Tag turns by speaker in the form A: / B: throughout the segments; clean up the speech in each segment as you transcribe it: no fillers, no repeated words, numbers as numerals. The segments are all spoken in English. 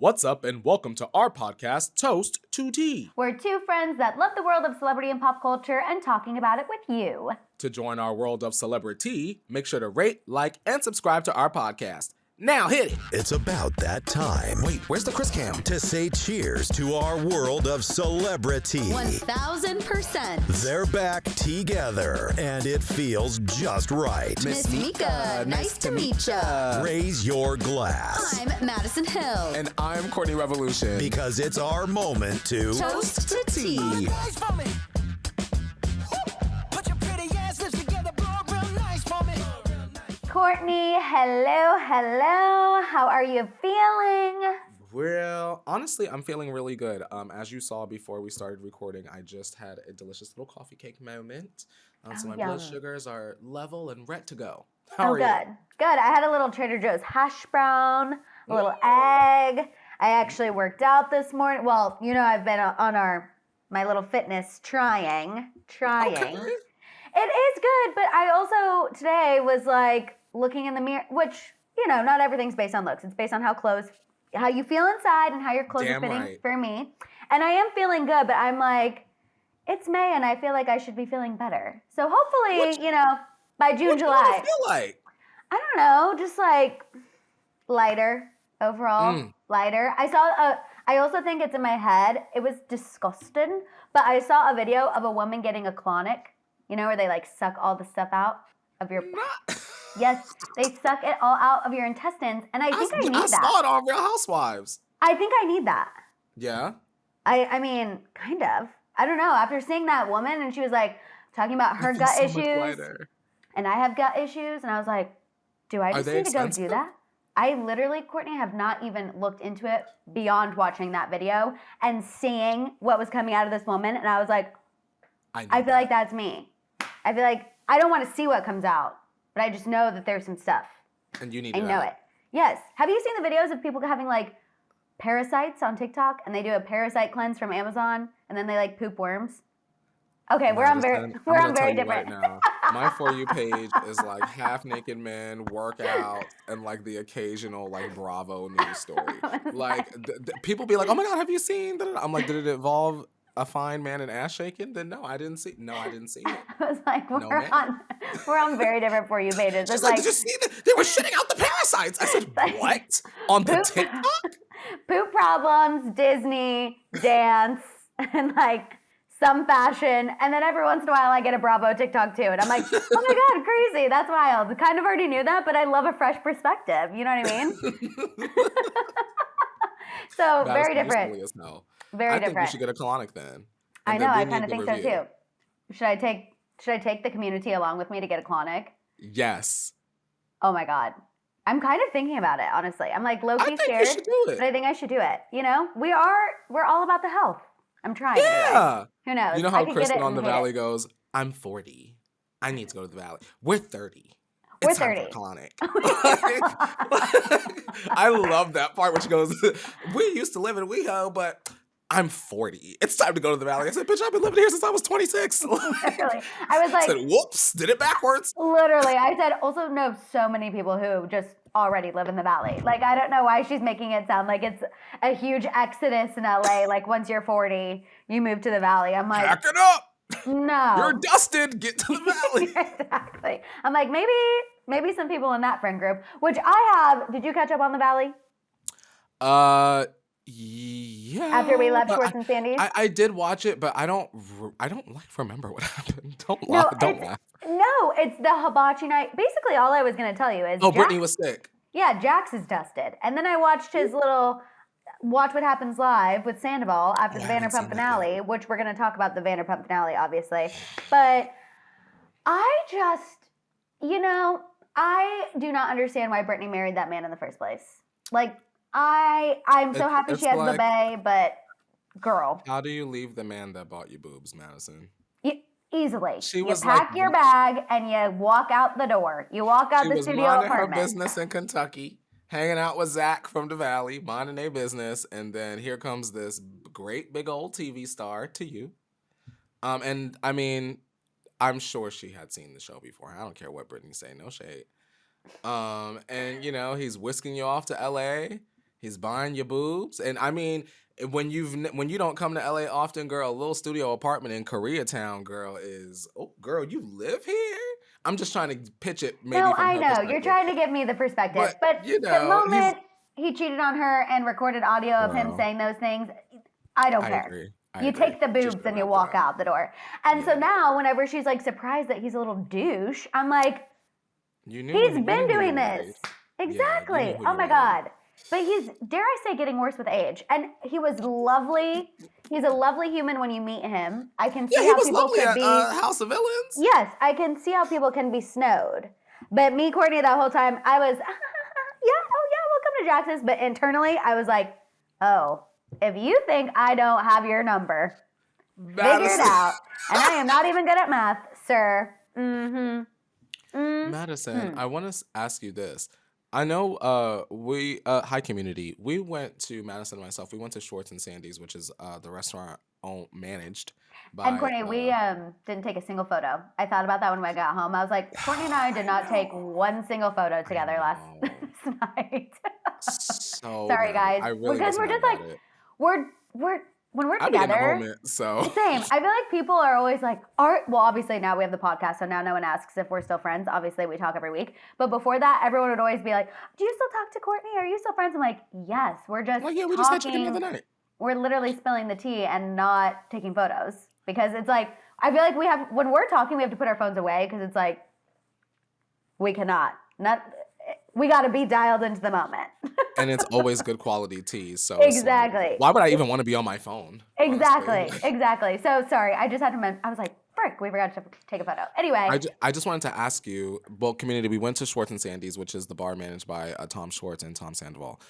A: What's up, and welcome to our podcast, Toast to Tea.
B: We're two friends that love the world of celebrity and pop culture and talking about it with you.
A: To join our world of celebrity, make sure to rate, like, and subscribe to our podcast. Now hit it.
C: It's about that time.
A: Wait, where's the Chris Cam?
C: To say cheers to our world of celebrity.
D: 1000%.
C: They're back together, and it feels just right.
D: Miss Mika, nice to meet ya.
C: Raise your glass.
D: I'm Maddison Hill.
A: And I'm Courtney Revolution.
C: Because it's our moment to
D: Toast to tea.
B: Courtney, hello. How are you feeling?
A: Well, honestly, I'm feeling really good. As you saw before we started recording, I just had a delicious little coffee cake moment. So my blood sugars are level and ready to go. How are you?
B: Good. I had a little Trader Joe's hash brown, a little egg. I actually worked out this morning. Well, you know, I've been on my little fitness trying.
A: Okay.
B: It is good, but I also today was like looking in the mirror, which, you know, not everything's based on looks. It's based on how you feel inside and how your clothes are fitting for me. And I am feeling good, but I'm like, it's May and I feel like I should be feeling better. So hopefully, by June, July.
A: What do you feel like?
B: I don't know, just like lighter overall, lighter. I also think it's in my head. It was disgusting, but I saw a video of a woman getting a colonic, where they like suck all the stuff out of your... Yes, they suck it all out of your intestines, and I think I need that.
A: I saw it on Real Housewives.
B: I think I need that.
A: Yeah?
B: I mean, kind of. I don't know. After seeing that woman, and she was like talking about her gut issues, and I have gut issues, and I was like, do I just need to go do that? I literally, Courtney, have not even looked into it beyond watching that video and seeing what was coming out of this woman, and I was like, I feel like that's me. I feel like I don't want to see what comes out, but I just know that there's some stuff.
A: And you need
B: to know it. Yes. Have you seen the videos of people having like parasites on TikTok, and they do a parasite cleanse from Amazon, and then they like poop worms? Okay, we're on very different.
A: Right now, my For You page is like half naked men, workout, and like the occasional like Bravo news story. Like people be like, "Oh my God, have you seen that?" I'm like, "Did it involve a fine man and ass shaking?" Then no, I didn't see it.
B: I was like, we're on very different For You pages.
A: She's like, did you see that? They were shitting out the parasites. I said, what? On the TikTok?
B: Poop problems, Disney, dance, and like some fashion. And then every once in a while I get a Bravo TikTok too. And I'm like, oh my God, crazy. That's wild. Kind of already knew that, but I love a fresh perspective. You know what I mean? So
A: that
B: very different. Very different.
A: I think you should get a colonic then.
B: I know. I kind of think so too. Should I take the community along with me to get a colonic?
A: Yes.
B: Oh my God. I'm kind of thinking about it, honestly. I'm like low-key scared, but I think I should do it. We're all about the health. I'm trying.
A: Yeah.
B: Who knows?
A: You know how Kristen on the Valley goes, I'm 40. I need to go to the Valley. We're 30.
B: We're
A: it's
B: 30.
A: Time for a colonic. I love that part where she goes, we used to live in WeHo, but I'm 40. It's time to go to the Valley. I said, bitch, I've been living here since I was 26.
B: Literally. I was like...
A: I said, whoops, did it backwards.
B: Literally. I said, also know so many people who just already live in the Valley. Like, I don't know why she's making it sound like it's a huge exodus in LA. Like, once you're 40, you move to the Valley. I'm like...
A: Pack it up.
B: No.
A: You're dusted. Get to the Valley.
B: Exactly. I'm like, maybe some people in that friend group, which I have. Did you catch up on the Valley?
A: Yeah.
B: After we left Schwartz and Sandy's?
A: I did watch it, but I don't like remember what happened. Don't laugh.
B: No, it's the hibachi night. Basically, all I was going to tell you is
A: Brittany was sick.
B: Yeah, Jax is dusted. And then I watched his little Watch What Happens Live with Sandoval after the Vanderpump finale, which we're going to talk about the Vanderpump finale, obviously. But I just, I do not understand why Brittany married that man in the first place. Like, I'm so happy she has the bae, but girl.
A: How do you leave the man that bought you boobs, Maddison?
B: Easily. You pack your bag and you walk out the door. You walk out the studio apartment. She was minding her
A: business in Kentucky, hanging out with Zach from the Valley, minding their business, and then here comes this great big old TV star to you. And I mean, I'm sure she had seen the show before. I don't care what Brittany say, no shade. And he's whisking you off to LA. He's buying your boobs. And I mean, when you don't come to LA often, girl, a little studio apartment in Koreatown, girl, girl, you live here? I'm just trying to pitch it maybe
B: No,
A: from
B: I
A: her
B: know. You're
A: perspective.
B: trying to give me the perspective. But
A: you
B: the
A: know,
B: moment he cheated on her and recorded audio of him saying those things, I don't care.
A: Agree.
B: You take the boobs and you walk out the door. And so now whenever she's like surprised that he's a little douche, I'm like, he's been doing this. Exactly. Oh my God. But he's, dare I say, getting worse with age. And he was lovely. He's a lovely human when you meet him. I can see how people could be.
A: House of Villains.
B: Yes, I can see how people can be snowed. But me, Courtney, that whole time, I was, we'll come to Jackson's. But internally, I was like, oh, if you think I don't have your number, figure it out. And I am not even good at math, sir.
A: Maddison, I want to ask you this. I know hi community. We went to Maddison and myself. We went to Schwartz and Sandy's, which is the restaurant managed by.
B: And Courtney, we didn't take a single photo. I thought about that when I got home. I was like, Courtney and I did not take one single photo together last night. Sorry, guys. Because we're just like, we're when we're together.
A: In the moment, so.
B: Same. I feel like people are always like, well, obviously now we have the podcast, so now no one asks if we're still friends. Obviously we talk every week. But before that, everyone would always be like, do you still talk to Courtney? Are you still friends? I'm like, yes, we're just
A: we
B: talking.
A: just had chicken the other night.
B: We're literally spilling the tea and not taking photos. Because it's like, I feel like when we're talking, we have to put our phones away because it's like, we cannot. We got to be dialed into the moment.
A: And it's always good quality tea. So
B: exactly.
A: Why would I even want to be on my phone?
B: Exactly. So sorry, I just had to I was like, frick, we forgot to take a photo. Anyway.
A: I just wanted to ask you, well, community, we went to Schwartz and Sandy's, which is the bar managed by Tom Schwartz and Tom Sandoval.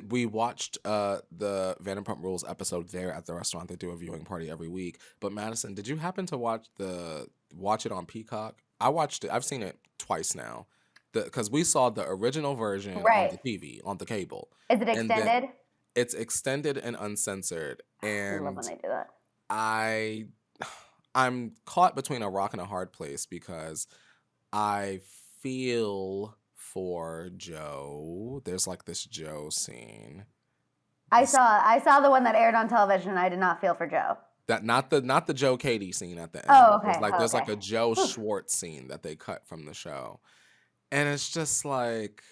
A: We watched the Vanderpump Rules episode there at the restaurant. They do a viewing party every week. But Maddison, did you happen to watch it on Peacock? I watched it. I've seen it twice now. Because we saw the original version on the TV, on the cable.
B: Is it extended?
A: It's extended and uncensored. And
B: I love when they do that.
A: I'm caught between a rock and a hard place because I feel for Joe. There's like this Joe scene.
B: I saw the one that aired on television and I did not feel for Joe.
A: That not the Joe Katie scene at the end.
B: Oh, okay.
A: There's like a Joe Schwartz scene that they cut from the show. And it's just like,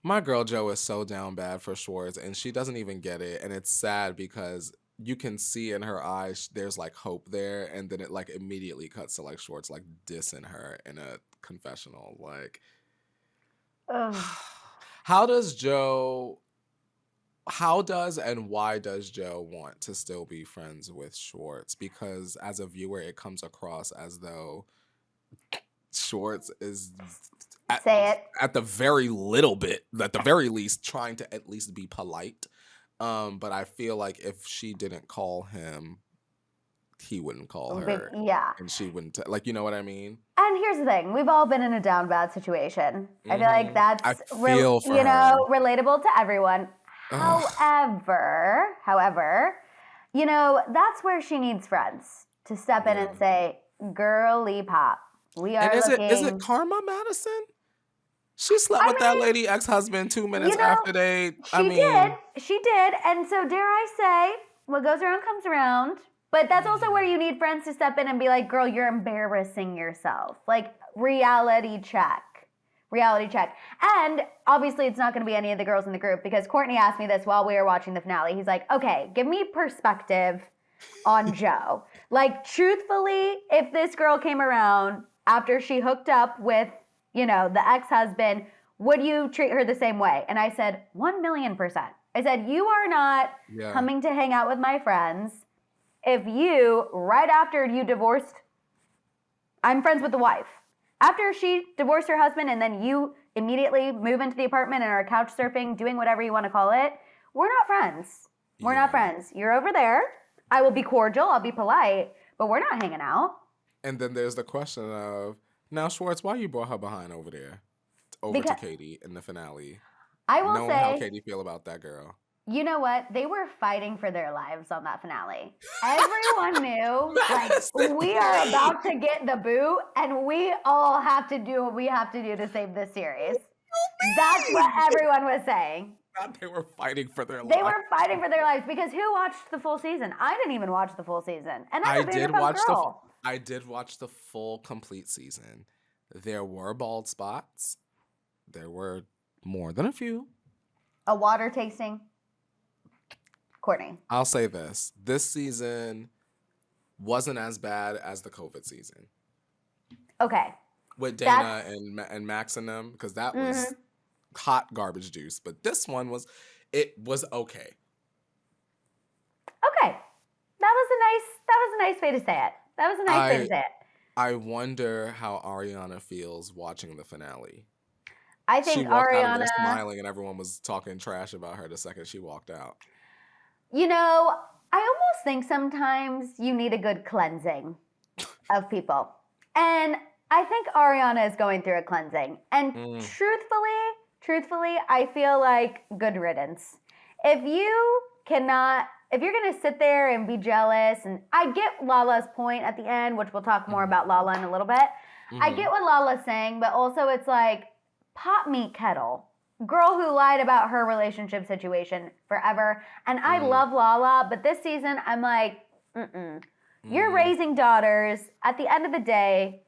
A: my girl Joe is so down bad for Schwartz, and she doesn't even get it. And it's sad because you can see in her eyes there's like hope there, and then it like immediately cuts to like Schwartz like dissing her in a confessional. Like, how does and why does Joe want to still be friends with Schwartz? Because as a viewer, it comes across as though Schwartz is at the very least trying to at least be polite. But I feel like if she didn't call him, he wouldn't call her.
B: Yeah.
A: And she wouldn't, you know what I mean?
B: And here's the thing. We've all been in a down bad situation. I feel like that's relatable to everyone. However, that's where she needs friends to step in and say, girly pop. We are
A: is it karma, Maddison? She slept with that lady ex-husband 2 minutes after they.
B: She did. And so dare I say, what goes around comes around. But that's also where you need friends to step in and be like, girl, you're embarrassing yourself. Like, reality check. And obviously it's not going to be any of the girls in the group because Courtney asked me this while we were watching the finale. He's like, okay, give me perspective on Joe. Like, truthfully, if this girl came around after she hooked up with, the ex-husband, would you treat her the same way? And I said, 1,000,000%. I said, you are not coming to hang out with my friends if you, right after you divorced, I'm friends with the wife. After she divorced her husband and then you immediately move into the apartment and are couch surfing, doing whatever you want to call it, we're not friends. We're not friends. You're over there. I will be cordial. I'll be polite, but we're not hanging out.
A: And then there's the question of, now, Schwartz, why you brought her behind over there? To Katie in the finale.
B: I will say,
A: how Katie feel about that girl.
B: You know what? They were fighting for their lives on that finale. Everyone knew, we are about to get the boot, and we all have to do what we have to do to save this series. That's what everyone was saying.
A: They were fighting for their lives.
B: They were fighting for their lives because who watched the full season? I didn't even watch the full season. And I'm a Vanderpump girl.
A: I did watch the full complete season. There were bald spots. There were more than a few.
B: A water tasting. Courtney.
A: I'll say this. This season wasn't as bad as the COVID season.
B: Okay.
A: With Dana and Max and them, because that was hot garbage juice. But this one was okay.
B: Okay. That was a nice way to say it. That was a nice way to say it.
A: I wonder how Ariana feels watching the finale.
B: I think
A: she walked out
B: Ariana
A: of there smiling, and everyone was talking trash about her the second she walked out.
B: You know, I almost think sometimes you need a good cleansing of people. And I think Ariana is going through a cleansing. And truthfully, I feel like good riddance. If you're going to sit there and be jealous, and I get Lala's point at the end, which we'll talk more about Lala in a little bit. I get what Lala's saying, but also it's like, pot meat kettle. Girl who lied about her relationship situation forever. And I love Lala, but this season I'm like, You're raising daughters. At the end of the day,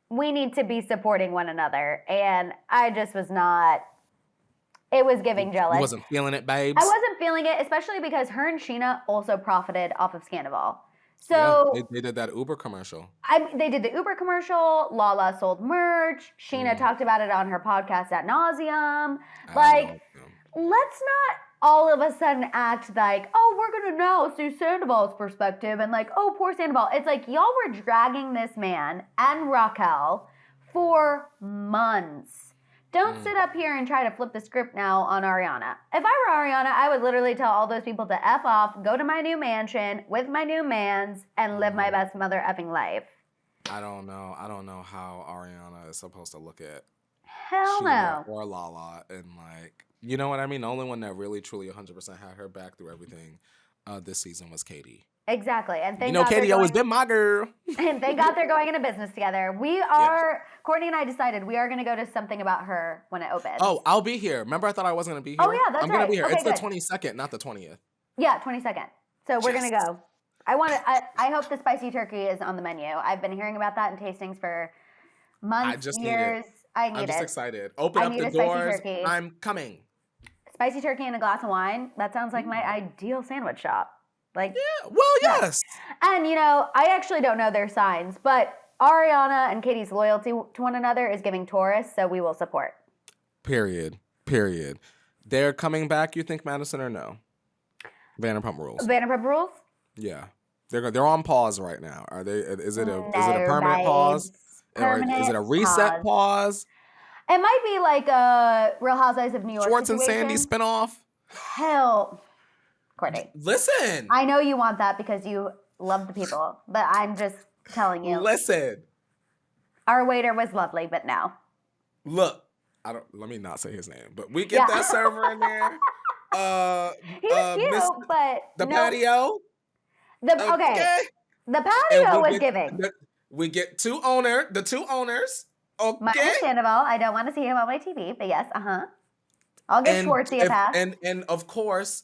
B: we need to be supporting one another. And I just was not, it was giving jealous.
A: You wasn't feeling it, babes?
B: I wasn't feeling it, especially because her and Sheena also profited off of Scandival. So
A: yeah, they did that Uber commercial.
B: They did the Uber commercial. Lala sold merch. Sheena talked about it on her podcast ad nauseum. Like, let's not all of a sudden act like, oh, we're gonna now see Sandoval's perspective and like, oh, poor Sandoval. It's like y'all were dragging this man and Raquel for months. Don't sit up here and try to flip the script now on Ariana. If I were Ariana, I would literally tell all those people to F off, go to my new mansion with my new mans, and live my best mother effing life.
A: I don't know. I don't know how Ariana is supposed to look at
B: Hell no.
A: or Lala and like, you know what I mean? The only one that really, truly 100% had her back through everything this season was Katie.
B: Exactly. And thank
A: God Katie always been my girl.
B: And thank God they're going into business together. Courtney and I decided we are going to go to something about her when it opens.
A: Oh, I'll be here. Remember I thought I wasn't going to be here?
B: Oh, yeah, that's
A: I'm
B: right.
A: going to be here.
B: Okay,
A: it's
B: good.
A: the 22nd, not the 20th.
B: Yeah, 22nd. So we're going to go. I hope the spicy turkey is on the menu. I've been hearing about that in tastings for months, years. I'm
A: just excited. Open up the doors. I'm coming.
B: Spicy turkey and a glass of wine. That sounds like my ideal sandwich shop. Like,
A: yeah, well, yes.
B: And, you know, I actually don't know their signs, but Ariana and Katie's loyalty to one another is giving Taurus, so we will support. Period.
A: They're coming back, you think, Maddison, or no? Vanderpump Rules.
B: Vanderpump Rules?
A: Yeah. They're on pause right now. Are they? Is it a permanent pause? Or is it a reset pause?
B: It might be like a Real Housewives of New York
A: Schwartz
B: situation.
A: and Sandy spinoff?
B: Hell. Courtney.
A: Listen.
B: I know you want that because you love the people, but I'm just telling you.
A: Listen.
B: Our waiter was lovely, but no.
A: Look, let me not say his name, but we get that server in there.
B: He was cute, but
A: the patio.
B: Okay. The patio was giving.
A: We get the two owners. Okay.
B: Minus Sandoval. I don't want to see him on my TV, but yes, I'll give Schwartzy a pass.
A: And of course,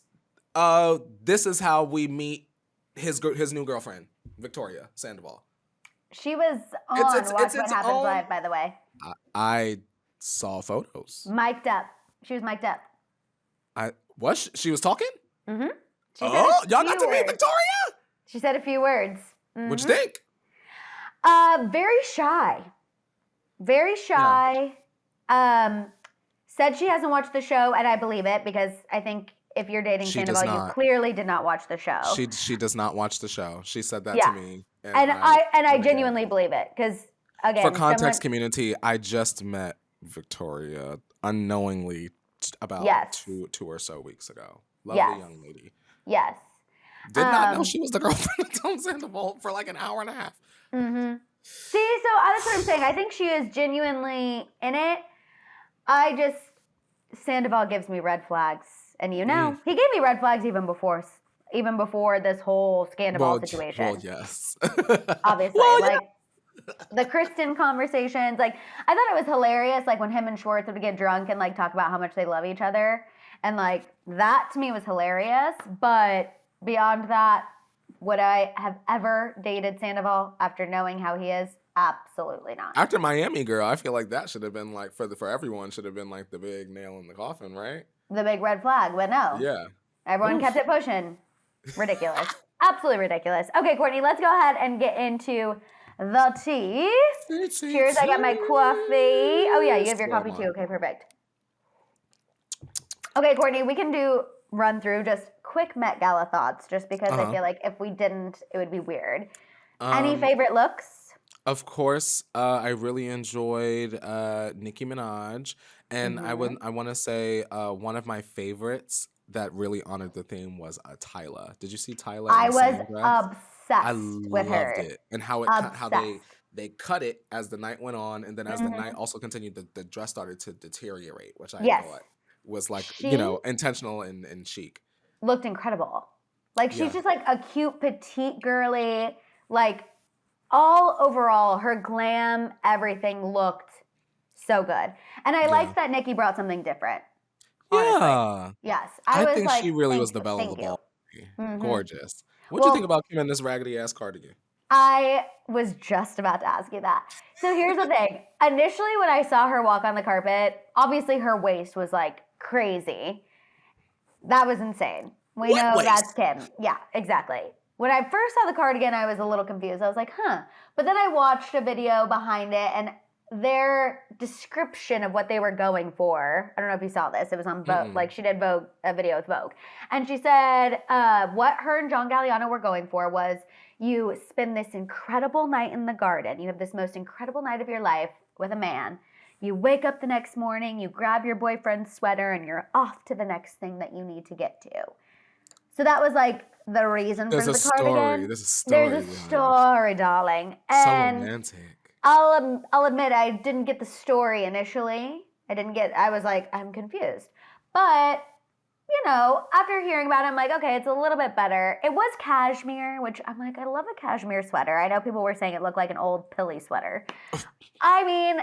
A: this is how we meet his new girlfriend, Victoria Sandoval.
B: She was on Watch What Happens Live, by the way.
A: I saw photos.
B: Mic'd up. She was mic'd up.
A: She was talking?
B: Mm-hmm.
A: Y'all got to meet Victoria?
B: She said a few words. Mm-hmm.
A: What'd you think?
B: Very shy. Very shy. Yeah. Said she hasn't watched the show, and I believe it because I think if you're dating Sandoval, you clearly did not watch the show.
A: She does not watch the show. She said that to me.
B: And I genuinely believe it because, again,
A: for context community, I just met Victoria unknowingly about two or so weeks ago. Lovely young lady.
B: Yes.
A: Did not know she was the girlfriend of Tom Sandoval for like an hour and a half.
B: Mm-hmm. See, so that's what I'm saying. I think she is genuinely in it. Sandoval gives me red flags. And he gave me red flags even before this whole Scandival situation.
A: Well, yes.
B: Obviously. The Kristen conversations, like I thought it was hilarious, like when him and Schwartz would get drunk and like talk about how much they love each other, and like that to me was hilarious. But beyond that, would I have ever dated Sandoval after knowing how he is? Absolutely not.
A: After Miami Girl, I feel like that should have been like for everyone should have been like the big nail in the coffin, right?
B: The big red flag, but no.
A: Yeah.
B: Everyone kept it pushing. Ridiculous. Absolutely ridiculous. Okay, Courtney, let's go ahead and get into the tea. Cheers, I got my coffee. Oh yeah, you have your coffee too. Okay, perfect. Okay, Courtney, we can do run through just quick Met Gala thoughts, just because I feel like if we didn't, it would be weird. Any favorite looks?
A: Of course, I really enjoyed Nicki Minaj, and I want to say one of my favorites that really honored the theme was Tyla. Did you see Tyla?
B: I was
A: I
B: obsessed with her.
A: loved it, and how they cut it as the night went on, and then as the night also continued, the dress started to deteriorate, which I thought was like intentional and chic.
B: Looked incredible. Like she's just like a cute petite girly. Like all overall, her glam, everything looked so good, and I liked that Nicki brought something different. Honestly.
A: Yeah.
B: Yes.
A: I think she really was the belle of the ball. Gorgeous. What do you think about Kim in this raggedy ass cardigan?
B: I was just about to ask you that. So here's the thing. Initially, when I saw her walk on the carpet, obviously her waist was like crazy. That was insane. We know that's Kim. Yeah, exactly. When I first saw the cardigan, I was a little confused. I was like, huh. But then I watched a video behind it, and their description of what they were going for, I don't know if you saw this, it was on Vogue, like she did Vogue, a video with Vogue. And she said what her and John Galliano were going for was, you spend this incredible night in the garden, you have this most incredible night of your life with a man, you wake up the next morning, you grab your boyfriend's sweater, and you're off to the next thing that you need to get to. So that was like the reason for the cardigan.
A: There's a story.
B: There's a story, darling. And
A: so romantic.
B: I'll admit I didn't get the story initially. I was like, I'm confused. But, you know, after hearing about it, I'm like, okay, it's a little bit better. It was cashmere, which I'm like, I love a cashmere sweater. I know people were saying it looked like an old pilly sweater. I mean,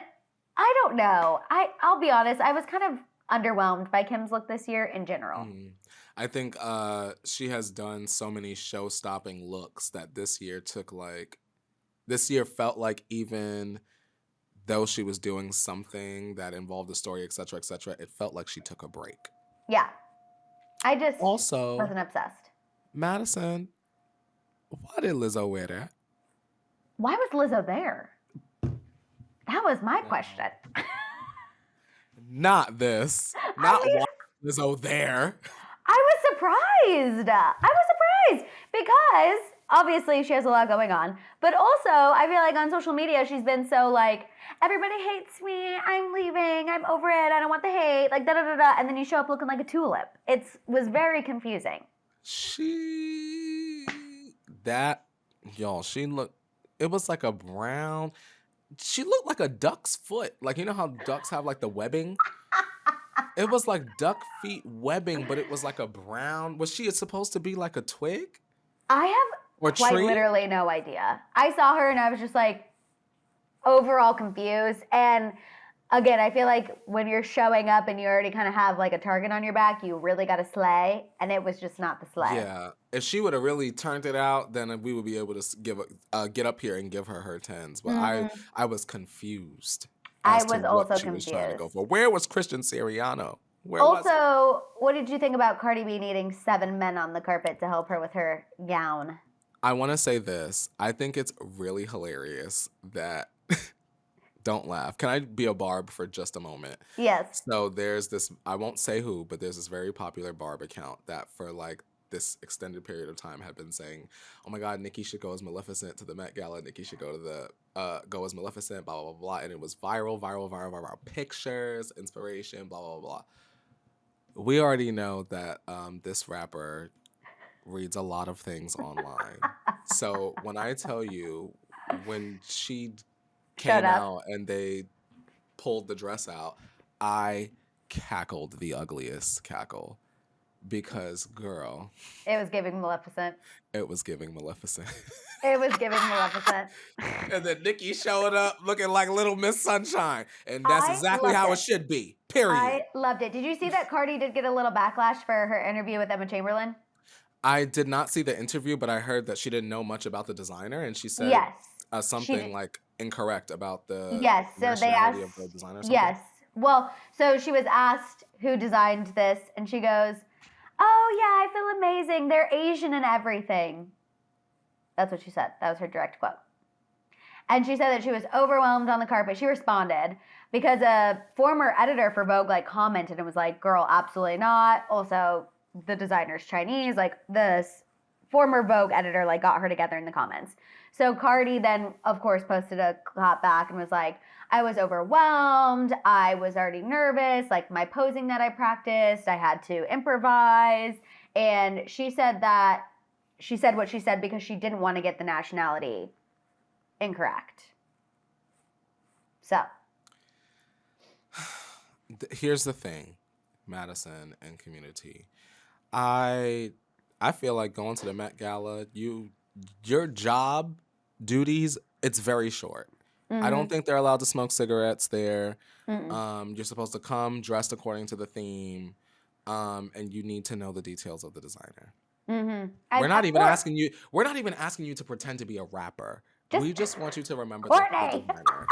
B: I don't know. I'll be honest, I was kind of underwhelmed by Kim's look this year in general.
A: I think she has done so many show-stopping looks that this year felt like, even though she was doing something that involved the story, et cetera, it felt like she took a break.
B: Yeah. I just
A: also
B: wasn't obsessed.
A: Maddison, why did Lizzo wear that?
B: Why was Lizzo there? That was my question.
A: Not this. Not why Lizzo there.
B: I was surprised because obviously she has a lot going on, but also I feel like on social media she's been so like, everybody hates me, I'm leaving, I'm over it, I don't want the hate, like da da da da, and then you show up looking like a tulip. It was very confusing.
A: It was like a brown, she looked like a duck's foot. Like, you know how ducks have like the webbing? It was like duck feet webbing, but it was like a brown, was she supposed to be like a twig?
B: I have literally no idea. I saw her and I was just like overall confused. And again, I feel like when you're showing up and you already kind of have like a target on your back, you really got to slay. And it was just not the slay.
A: Yeah. If she would have really turned it out, then we would be able to get up here and give her her 10s. But I was confused.
B: I was also confused.
A: Was trying to go for. Where was Christian Siriano?
B: What did you think about Cardi B needing 7 men on the carpet to help her with her gown?
A: I want to say this. I think it's really hilarious that... Don't laugh. Can I be a barb for just a moment?
B: Yes.
A: So there's this, I won't say who, but there's this very popular barb account that for like this extended period of time had been saying, oh my God, Nicki should go as Maleficent to the Met Gala. Nicki should go to go as Maleficent, blah, blah, blah, blah. And it was viral. Pictures, inspiration, blah, blah, blah. We already know that this rapper reads a lot of things online. So when I tell you, when she came out and they pulled the dress out, I cackled the ugliest cackle Because, girl,
B: It was giving Maleficent.
A: it was giving Maleficent.
B: It was giving Maleficent.
A: And then Nikki showed up looking like Little Miss Sunshine. And that's exactly how it should be. Period.
B: I loved it. Did you see that Cardi did get a little backlash for her interview with Emma Chamberlain?
A: I did not see the interview, but I heard that she didn't know much about the designer, and she said something like incorrect about the nationality of the designer.
B: Yes. Well, so she was asked who designed this, and she goes, "Oh yeah, I feel amazing. They're Asian and everything." That's what she said. That was her direct quote. And she said that she was overwhelmed on the carpet. She responded because a former editor for Vogue commented and was like, "Girl, absolutely not. Also, the designer's Chinese." Like, this former Vogue editor got her together in the comments. So Cardi then, of course, posted a clap back and was like, "I was overwhelmed. I was already nervous. My posing that I practiced, I had to improvise." And she said what she said because she didn't want to get the nationality incorrect. So.
A: Here's the thing, Maddison and community. I feel like going to the Met Gala, your job duties, it's very short. I don't think they're allowed to smoke cigarettes there. You're supposed to come dressed according to the theme, and you need to know the details of the designer. We're not even asking you. We're not even asking you to pretend to be a rapper. We just want you to remember the designer.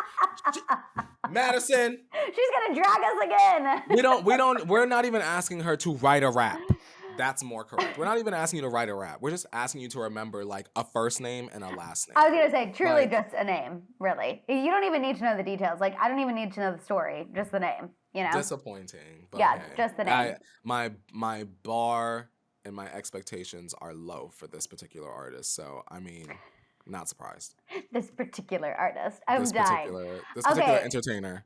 A: Madison,
B: she's gonna drag us again.
A: We're not even asking her to write a rap. That's more correct. We're not even asking you to write a rap. We're just asking you to remember a first name and a last name.
B: I was gonna say truly just a name, really. You don't even need to know the details. I don't even need to know the story, just the name.
A: Disappointing. But
B: yeah,
A: hey,
B: just the name.
A: My bar and my expectations are low for this particular artist, so I mean, not surprised.
B: This particular artist, I'm dying.
A: This particular entertainer.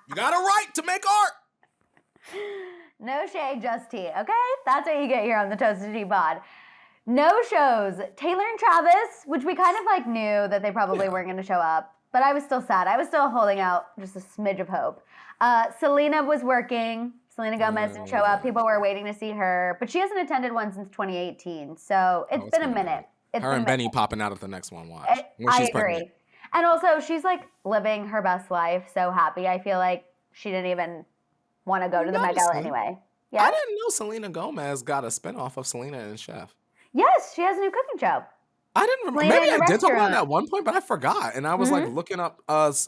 A: You got a right to make art.
B: No shade, just tea. Okay, that's what you get here on the Toasted Tea Pod. No shows. Taylor and Travis, which we kind of knew that they probably weren't going to show up, but I was still sad. I was still holding out just a smidge of hope. Selena was working. Selena Gomez didn't show up. People were waiting to see her, but she hasn't attended one since 2018. So it's been a minute.
A: Her and Benny popping out at the next one. Watch.
B: I agree. Pregnant. And also, she's living her best life. So happy. I feel like she didn't even want to go to the Met Gala anyway. Yeah.
A: I didn't know Selena Gomez got a spinoff of Selena and Chef.
B: Yes, she has a new cooking show.
A: I didn't remember. Maybe I did talk about it at one point, but I forgot. And I was looking up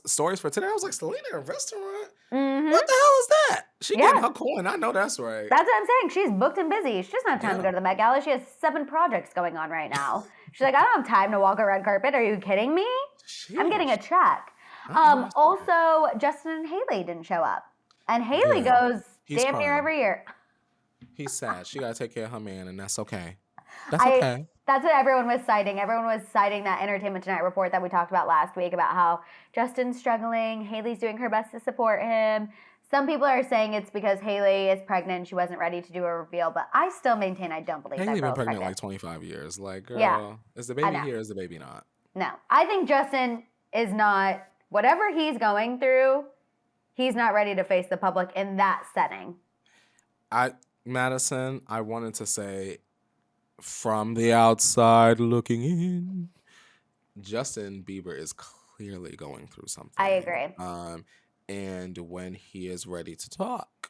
A: stories for today. I was like, Selena in a restaurant? What the hell is that? She getting her coin. I know that's right.
B: That's what I'm saying. She's booked and busy. She doesn't have time to go to the Met Gala. She has 7 projects going on right now. She's like, I don't have time to walk a red carpet. Are you kidding me? Sheesh. I'm getting a check. Also, Justin and Haley didn't show up. And Haley goes damn near every year.
A: He's sad. She got to take care of her man, and that's okay. That's okay.
B: That's what everyone was citing. Everyone was citing that Entertainment Tonight report that we talked about last week about how Justin's struggling, Haley's doing her best to support him. Some people are saying it's because Haley is pregnant and she wasn't ready to do a reveal, but I still maintain I don't believe
A: Haley's
B: that girl's
A: been pregnant 25 years. Girl, is the baby here? Is the baby not?
B: No. I think Justin is not, whatever he's going through, he's not ready to face the public in that setting.
A: Maddison, I wanted to say, from the outside looking in, Justin Bieber is clearly going through something.
B: I agree.
A: And when he is ready to talk,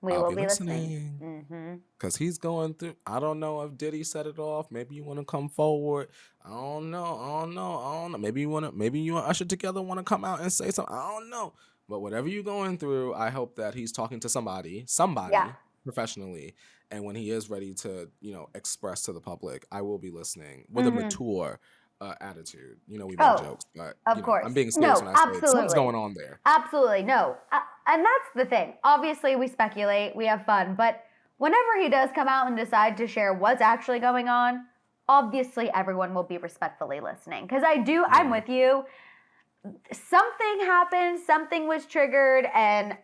B: we will be listening.
A: Because he's going through, I don't know if Diddy set it off. Maybe you want to come forward. I don't know. Maybe you and Usher together want to come out and say something. I don't know. But whatever you're going through, I hope that he's talking to somebody professionally. And when he is ready to, express to the public, I will be listening with a mature attitude. We make jokes, but
B: of course.
A: I'm being serious when I say something's going on there.
B: Absolutely, no. And that's the thing. Obviously, we speculate, we have fun, but whenever he does come out and decide to share what's actually going on, obviously everyone will be respectfully listening. Because I'm with you. Something happened, something was triggered, and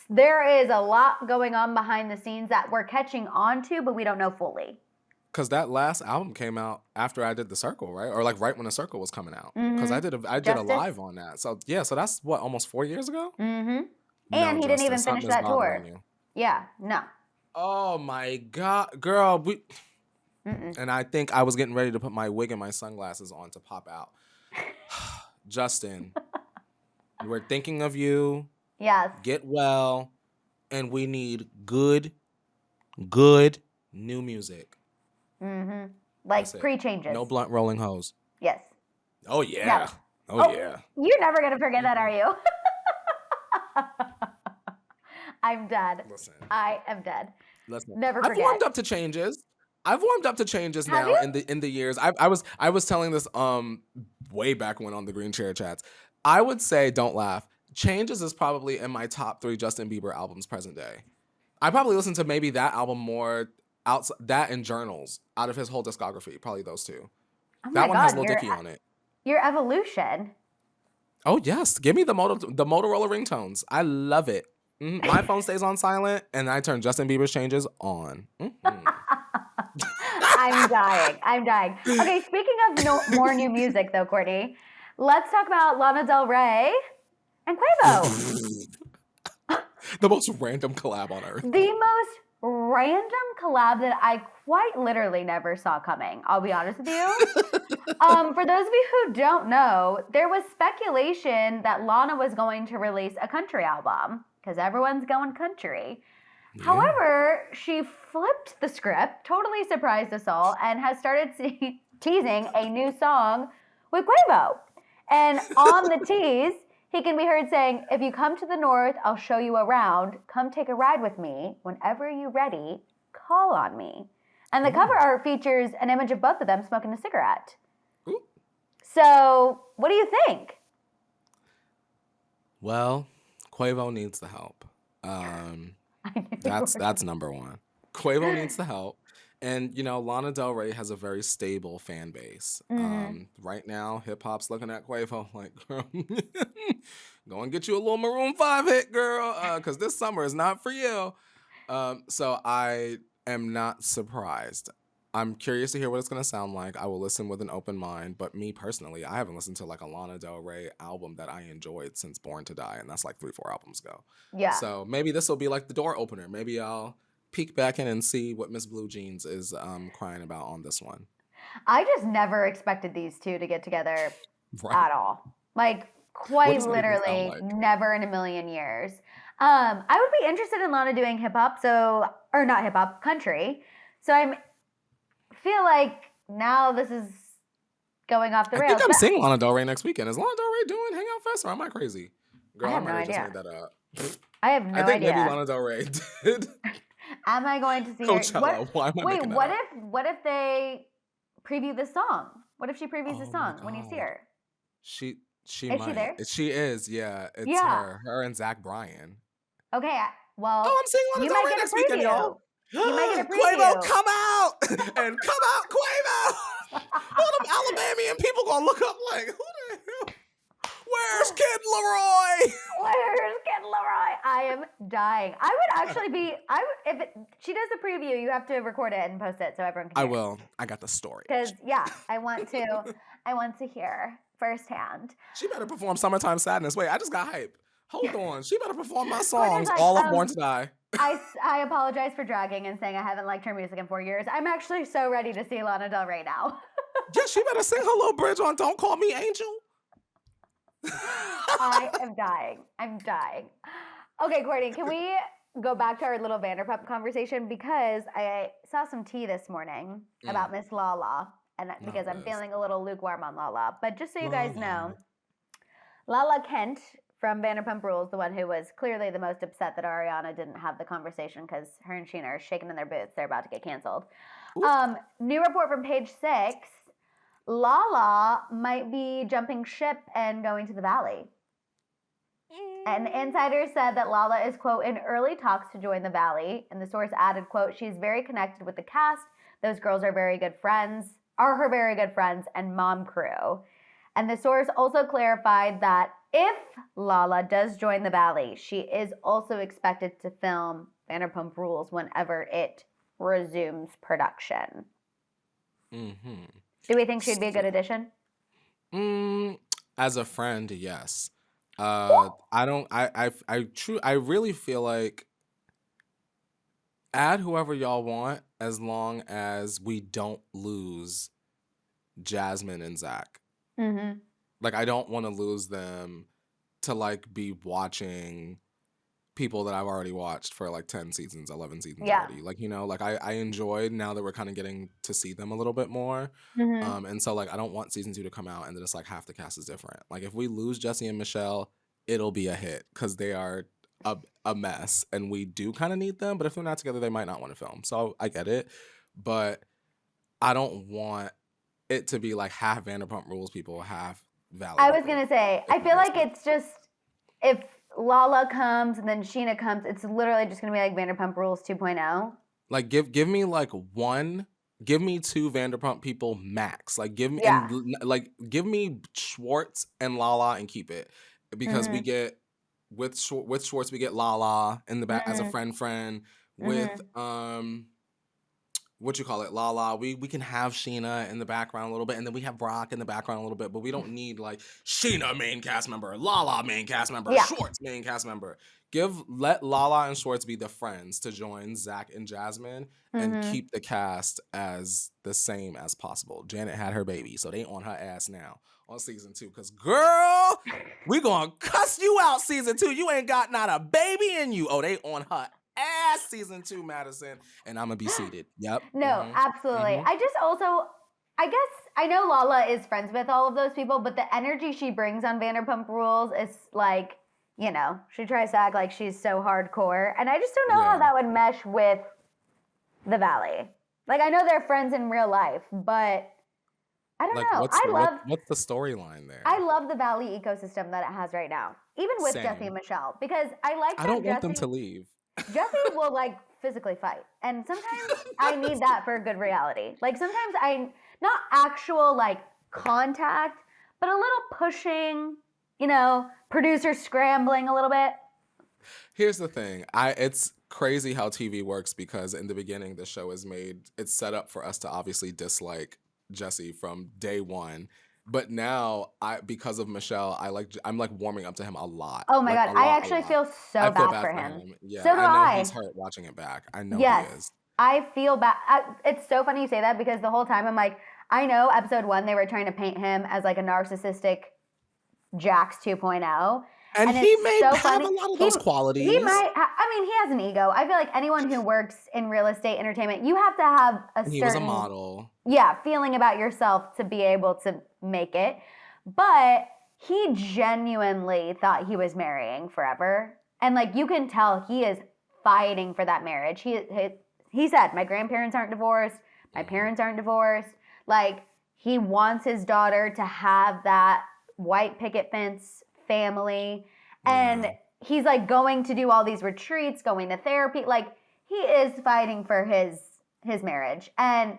B: there is a lot going on behind the scenes that we're catching on to, but we don't know fully.
A: Because that last album came out after I did The Circle, right? Or right when The Circle was coming out. Because I did a live on that. So, so that's, almost 4 years ago?
B: And
A: No,
B: he didn't
A: Justin,
B: even finish
A: something is
B: that
A: bothering
B: tour.
A: you.
B: Yeah, no.
A: Oh my God, girl.
B: Mm-mm.
A: And I think I was getting ready to put my wig and my sunglasses on to pop out. Justin, we're thinking of you.
B: Yes.
A: Get well. And we need good new music.
B: Mm-hmm. Like pre-changes.
A: No blunt rolling hoes.
B: Yes.
A: Oh, yeah.
B: Never.
A: Oh, yeah.
B: You're never going to forget that, are you? I'm dead.
A: Listen.
B: I am dead.
A: Listen.
B: Never
A: I've
B: forget.
A: warmed up to changes. I've warmed up to changes
B: Have
A: now
B: you?
A: in the years. I was telling this way back when on the Green Chair Chats. I would say, don't laugh. Changes is probably in my top 3 Justin Bieber albums present day. I probably listen to maybe that album more outside that and Journals out of his whole discography. Probably those two.
B: Oh
A: That
B: my
A: one
B: God,
A: has Lil Dicky on it.
B: Your evolution.
A: Oh yes, give me the Motorola ringtones. I love it. My phone stays on silent, and I turn Justin Bieber's changes on.
B: I'm dying. I'm dying. Okay, speaking of more new music, though, Courtney, let's talk about Lana Del Rey and Quavo.
A: The most random collab on earth.
B: The most random collab that I quite literally never saw coming. I'll be honest with you. For those of you who don't know, there was speculation that Lana was going to release a country album because everyone's going country. Yeah. However, she flipped the script, totally surprised us all, and has started teasing a new song with Quavo. And on the tease, he can be heard saying, "If you come to the north, I'll show you around. Come take a ride with me. Whenever you're ready, call on me." And the cover art features an image of both of them smoking a cigarette. Ooh. So, what do you think?
A: Well, Quavo needs the help. That's number one. Quavo needs the help. And, you know, Lana Del Rey has a very stable fan base. Right now, hip-hop's looking at Quavo like, girl, go and get you a little Maroon 5 hit, girl, because this summer is not for you. So I am not surprised. I'm curious to hear what it's going to sound like. I will listen with an open mind. But me personally, I haven't listened to like a Lana Del Rey album that I enjoyed since Born to Die. And that's like 3-4 albums ago. Yeah. So maybe this will be like the door opener. Maybe I'll peek back in and see what Miss Blue Jeans is crying about on this one.
B: I just never expected these two to get together at all. Like, quite literally, never in a million years. I would be interested in Lana doing hip-hop, or not hip-hop, country. So I feel like now this is going off the rails.
A: I think I'm seeing Lana Del Rey next weekend. Is Lana Del Rey doing Hangout Fest, or am I crazy? Girl,
B: I have no idea.
A: Just made that up.
B: I have no idea.
A: I think maybe Lana Del Rey did.
B: Am I going to see
A: Coachella? Why am I making that up?
B: What if they preview the song? What if she previews the song when you see her?
A: She
B: is
A: might.
B: She there?
A: She is, yeah. It's her and Zach Bryan.
B: Okay, well,
A: I'm seeing Lana Del Rey next weekend, y'all.
B: You might get a preview.
A: Quavo, come out! And come out, Quavo! All them Alabamian people gonna look up like, who the hell? Where's Kid Leroy?
B: Where's Kid Leroy? I am dying. I would actually be. If she does the preview, you have to record it and post it so everyone can hear.
A: I will. I got the story.
B: Because I want to hear firsthand.
A: She better perform "Summertime Sadness." Wait, I just got hype. Hold on. She better perform my songs, all of Born to Die.
B: I apologize for dragging and saying I haven't liked her music in 4 years. I'm actually so ready to see Lana Del Rey now.
A: Yeah, she better sing her little bridge on "Don't Call Me Angel."
B: I am dying. I'm dying. Okay, Courtney, can we go back to our little Vanderpump conversation? Because I saw some tea this morning about Miss Lala, and because I'm feeling a little lukewarm on Lala. But just so you guys know, Lala Kent from Vanderpump Rules, the one who was clearly the most upset that Ariana didn't have the conversation because her and Sheena are shaking in their boots. They're about to get canceled. New report from Page 6. Lala might be jumping ship and going to the Valley. An insider said that Lala is, quote, in early talks to join the Valley. And the source added, quote, she's very connected with the cast. Those girls are her very good friends, and mom crew. And the source also clarified that if Lala does join the Valley, she is also expected to film Vanderpump Rules whenever it resumes production. Do we think she'd be a good addition?
A: As a friend, yes. I don't. I really feel like add whoever y'all want as long as we don't lose Jasmine and Zach.
B: Mm-hmm.
A: Like, I don't want to lose them to like be watching people that I've already watched for like 10 seasons, 11 seasons
B: Yeah.
A: already. Like, like I enjoyed now that we're kind of getting to see them a little bit more.
B: Mm-hmm.
A: And so like I don't want season 2 to come out and then it's like half the cast is different. Like if we lose Jesse and Michelle, it'll be a hit because they are a mess and we do kind of need them, but if they're not together, they might not want to film. So I get it. But I don't want it to be like half Vanderpump Rules people, half Valley.
B: I was gonna say, I feel like it's just if Lala comes and then Sheena comes, it's literally just gonna be like Vanderpump Rules 2.0.
A: Like give me like give me 2 Vanderpump people max. Like give me give me Schwartz and Lala and keep it because we get with Schwartz we get Lala in the back as a friend with what you call it, Lala. We can have Sheena in the background a little bit, and then we have Brock in the background a little bit, but we don't need like Sheena main cast member, Lala main cast member, Schwartz main cast member. Let Lala and Schwartz be the friends to join Zach and Jasmine and keep the cast as the same as possible. Janet had her baby, so they on her ass now on season 2. Cause girl, we gonna cuss you out season 2. You ain't got not a baby in you. Oh, they on her ass season 2, Maddison, and I'm gonna be seated. Yep.
B: No, absolutely. I just also, I guess I know Lala is friends with all of those people, but the energy she brings on Vanderpump Rules is like, she tries to act like she's so hardcore, and I just don't know how that would mesh with the Valley. Like I know they're friends in real life, but I don't know.
A: What's the storyline there?
B: I love the Valley ecosystem that it has right now, even with Jesse and Michelle, because I
A: don't want them to leave.
B: Jesse will like physically fight, and sometimes I need that for a good reality. Like sometimes not actual like contact, but a little pushing, producer scrambling a little bit.
A: Here's the thing. It's crazy how TV works because in the beginning the show it's set up for us to obviously dislike Jesse from day one. But now because of Michelle, I'm like warming up to him a lot.
B: Oh my
A: God,
B: I actually feel so bad for him.
A: Yeah,
B: so do
A: I know he's hurt watching it back. I know he is.
B: I feel bad. It's so funny you say that because the whole time I'm like, I know episode 1 they were trying to paint him as like a narcissistic Jax 2.0.
A: And he may have a lot of those qualities.
B: He might. He has an ego. I feel like anyone who works in real estate entertainment, you have to have
A: He was a model.
B: Yeah, feeling about yourself to be able to make it. But he genuinely thought he was marrying forever, and like you can tell he is fighting for that marriage. He said, "My grandparents aren't divorced. My parents aren't divorced." Like he wants his daughter to have that white picket fence family, and he's like going to do all these retreats, going to therapy. Like he is fighting for his marriage, and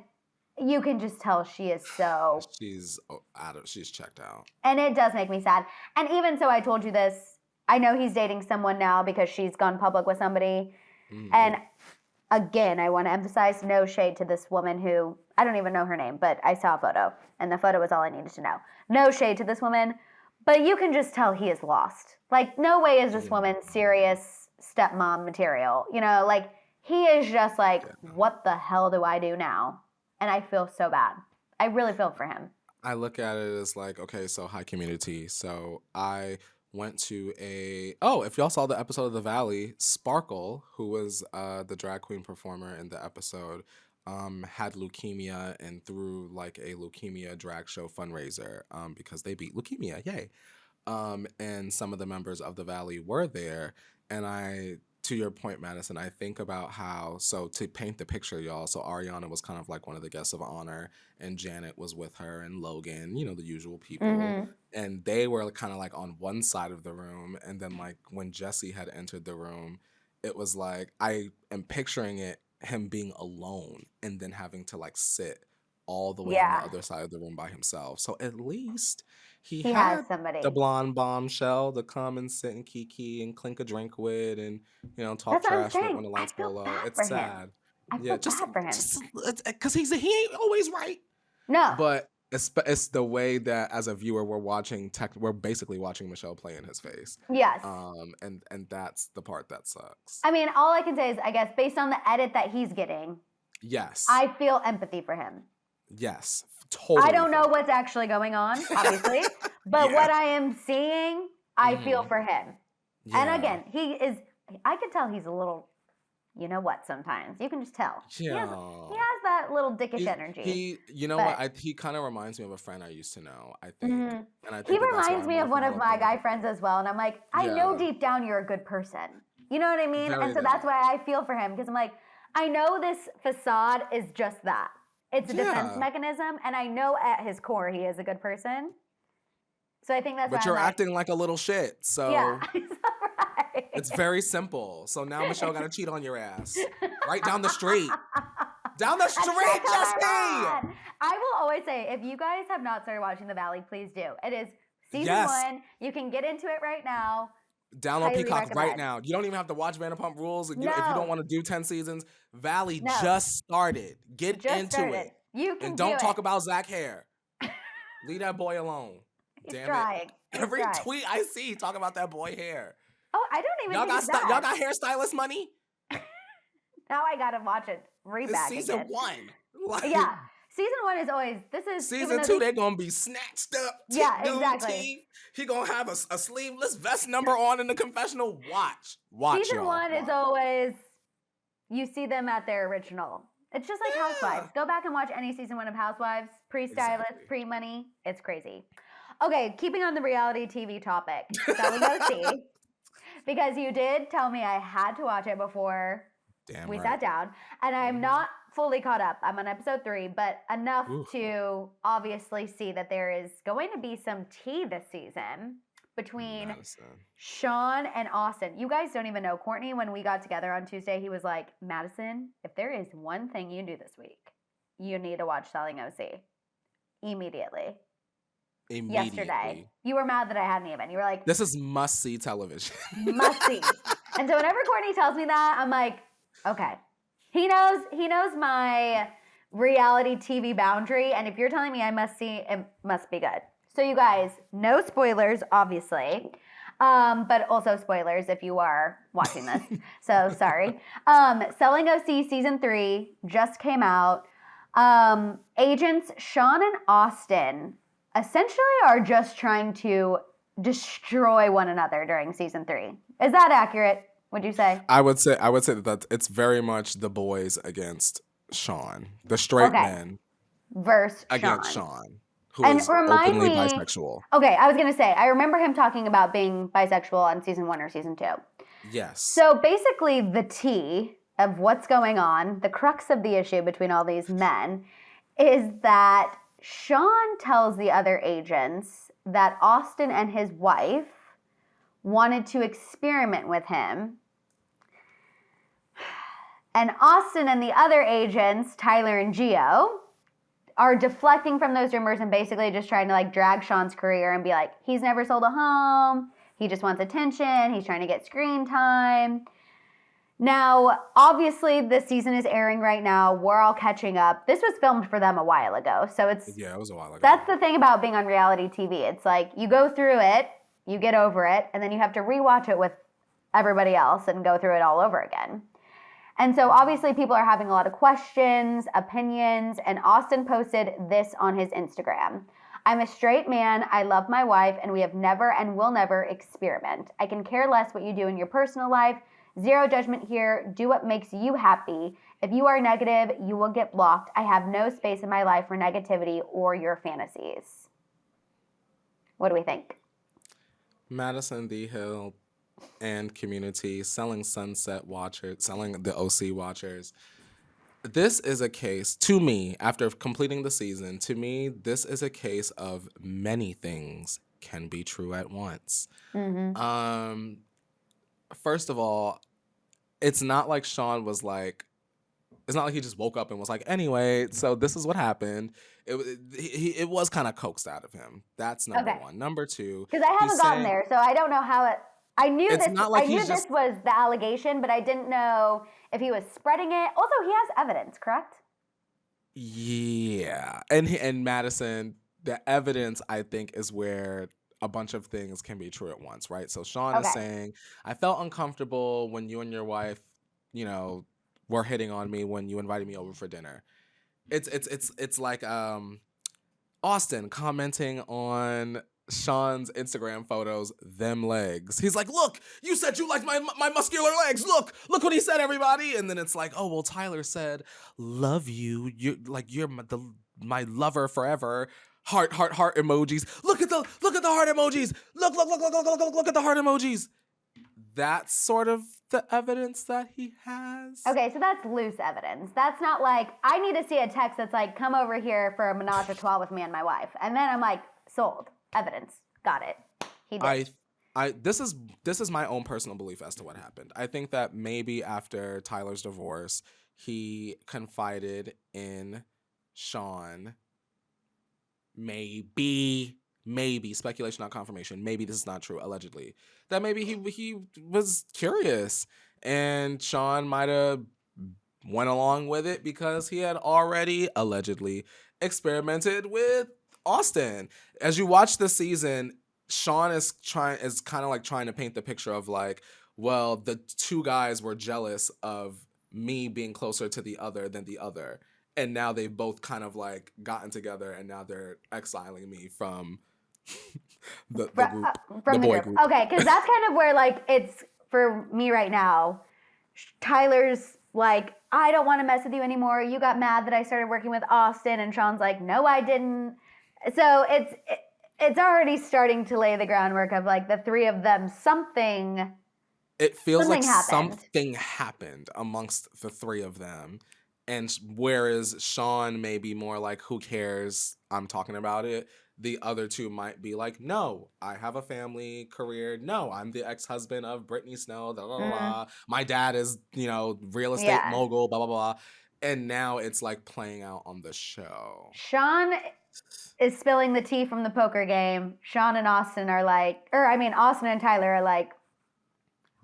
B: you can just tell she is so
A: she's checked out,
B: and it does make me sad. And even so, I told you this, I know he's dating someone now because she's gone public with somebody. And again, I want to emphasize, no shade to this woman who I don't even know her name, but I saw a photo and the photo was all I needed to know. No shade to this woman, but you can just tell he is lost. Like, no way is this woman serious stepmom material. Like, he is just like, what the hell do I do now? And I feel so bad. I really feel for him.
A: I look at it as like, okay, so high community. So I went to if y'all saw the episode of The Valley, Sparkle, who was the drag queen performer in the episode, had leukemia and threw like a leukemia drag show fundraiser because they beat leukemia, yay. And some of the members of The Valley were there, and to your point, Maddison, I think about how, so to paint the picture, y'all, so Ariana was kind of like one of the guests of honor, and Janet was with her, and Logan, the usual people, and they were kind of like on one side of the room, and then like when Jesse had entered the room, it was like, I am picturing him being alone, and then having to like sit all the way on the other side of the room by himself. So at least he had
B: somebody,
A: the blonde bombshell, to come and sit and kiki and clink a drink with, and talk trash with when the lights go low. It's sad.
B: I feel bad for him.
A: Because he ain't always right.
B: No,
A: but It's the way that as a viewer we're basically watching Michelle play in his face.
B: Yes.
A: And that's the part that sucks.
B: I mean, all I can say is, I guess, based on the edit that he's getting,
A: yes,
B: I feel empathy for him.
A: Yes, totally.
B: I don't know what's actually going on, obviously, but what I am seeing, I feel for him. Yeah. And again, I can tell he's a little, you know what, sometimes. You can just tell.
A: Yeah.
B: He has that little dickish energy.
A: He kind of reminds me of a friend I used to know, I think.
B: Mm-hmm.
A: And I think
B: he reminds me of one of my guy friends as well. And I'm like, I know deep down you're a good person. You know what I mean? And so that's why I feel for him. Because I'm like, I know this facade is just that. It's a defense mechanism. And I know at his core he is a good person. So I think that's why
A: But you're acting like a little shit. So
B: yeah.
A: It's very simple. So now Michelle got to cheat on your ass. Right down the street. Down the street, Jesse!
B: I will always say, if you guys have not started watching The Valley, please do. It is season 1. You can get into it right now.
A: Download Peacock right now. You don't even have to watch Vanderpump Rules. If you don't want to do 10 seasons, Valley just started. Get into it.
B: You can
A: and don't talk about Zach Hair. Leave that boy alone.
B: He's trying.
A: Every tweet I see talk about that boy hair.
B: Oh, I don't even
A: y'all got hairstylist money?
B: Now I gotta watch it. Reback
A: season
B: again.
A: 1.
B: Yeah. Season 1 is always
A: season 2. They're gonna be snatched up.
B: Yeah, exactly.
A: He gonna have a sleeveless vest number on in the confessional. Watch.
B: Season 1 is always you see them at their original. It's just like Housewives. Go back and watch any season 1 of Housewives. Pre-stylist, pre-money. It's crazy. Okay, keeping on the reality TV topic. Shall we go see? Because you did tell me I had to watch it before we sat down. And I'm not fully caught up. I'm on episode 3, but enough to obviously see that there is going to be some tea this season between Maddison. Sean and Austin. You guys don't even know. Courtney, when we got together on Tuesday, he was like, Maddison, if there is one thing you do this week, you need to watch Selling OC. Immediately. Yesterday. You were mad that I hadn't even. You were like,
A: this is must-see television.
B: Must-see. And so whenever Courtney tells me that, I'm like, okay. He knows my reality TV boundary, and if you're telling me I must see, it must be good. So you guys, no spoilers, obviously, but also spoilers if you are watching this. So sorry. Selling OC season 3 just came out. Agents Sean and Austin essentially are just trying to destroy one another during season 3. Is that accurate? Would you say?
A: I would say that it's very much the boys against Sean, the straight men
B: versus
A: against Sean, who is openly bisexual.
B: Okay, I was gonna say I remember him talking about being bisexual on season 1 or season 2.
A: Yes.
B: So basically, the tea of what's going on, the crux of the issue between all these men, is that Sean tells the other agents that Austin and his wife wanted to experiment with him. And Austin and the other agents, Tyler and Gio, are deflecting from those rumors and basically just trying to drag Sean's career and be like, he's never sold a home. He just wants attention. He's trying to get screen time. Now, obviously, this season is airing right now. We're all catching up. This was filmed for them a while ago. So it
A: was a while ago.
B: That's the thing about being on reality TV. It's like you go through it, you get over it, and then you have to rewatch it with everybody else and go through it all over again. And so obviously people are having a lot of questions, opinions, and Austin posted this on his Instagram. I'm a straight man, I love my wife, and we have never and will never experiment. I can care less what you do in your personal life. Zero judgment here. Do what makes you happy. If you are negative, you will get blocked. I have no space in my life for negativity or your fantasies. What do we think?
A: Maddison, D Hill, and community selling Sunset Watchers, selling the OC Watchers. This is a case, to me, after completing the season, this is a case of many things can be true at once. Mm-hmm. First of all, it's not like Sean was like, it's not like he just woke up and was like, anyway, so this is what happened. It was kind of coaxed out of him. That's number one. Number 2.
B: Because I haven't gotten there, so I don't know how it... I knew this was the allegation, but I didn't know if he was spreading it. Also, he has evidence, correct?
A: Yeah. And Maddison, the evidence, I think, is where a bunch of things can be true at once, right? So Sean is
B: Okay.
A: saying, I felt uncomfortable when you and your wife, you know, were hitting on me when you invited me over for dinner. It's like Austin commenting on Sean's Instagram photos, them legs. He's like, look, you said you liked my muscular legs. Look what he said, everybody. And then it's like, oh, well, Tyler said, love you. You're my lover forever. Heart emojis. Look at the heart emojis. Look at the heart emojis. That's sort of the evidence that he has.
B: Okay, so that's loose evidence. That's not like, I need to see a text that's like, come over here for a menage a trois with me and my wife. And then I'm like, sold. Evidence. Got it. He did.
A: This is my own personal belief as to what happened. I think that maybe after Tyler's divorce, he confided in Sean. Maybe speculation, not confirmation. Maybe this is not true. Allegedly, that maybe he was curious, and Sean might have went along with it because he had already allegedly experimented with Austin. As you watch the season, Sean is kind of like trying to paint the picture of like, well, the two guys were jealous of me being closer to the other than the other. And now they've both kind of like gotten together, and now they're exiling me from the group,
B: from
A: the boy group.
B: Okay, because that's kind of where like it's for me right now. Tyler's like, I don't want to mess with you anymore. You got mad that I started working with Austin, and Sean's like, no, I didn't. So it's already starting to lay the groundwork of like the three of them.
A: It feels like
B: happened.
A: something happened amongst the three of them. And whereas Sean may be more like, who cares? I'm talking about it. The other two might be like, no, I have a family, career. No, I'm the ex-husband of Brittany Snow. Blah, blah, blah. My dad is, real estate mogul, blah, blah, blah. And now it's like playing out on the show.
B: Sean is spilling the tea from the poker game. Sean and Austin are like, Austin and Tyler are like,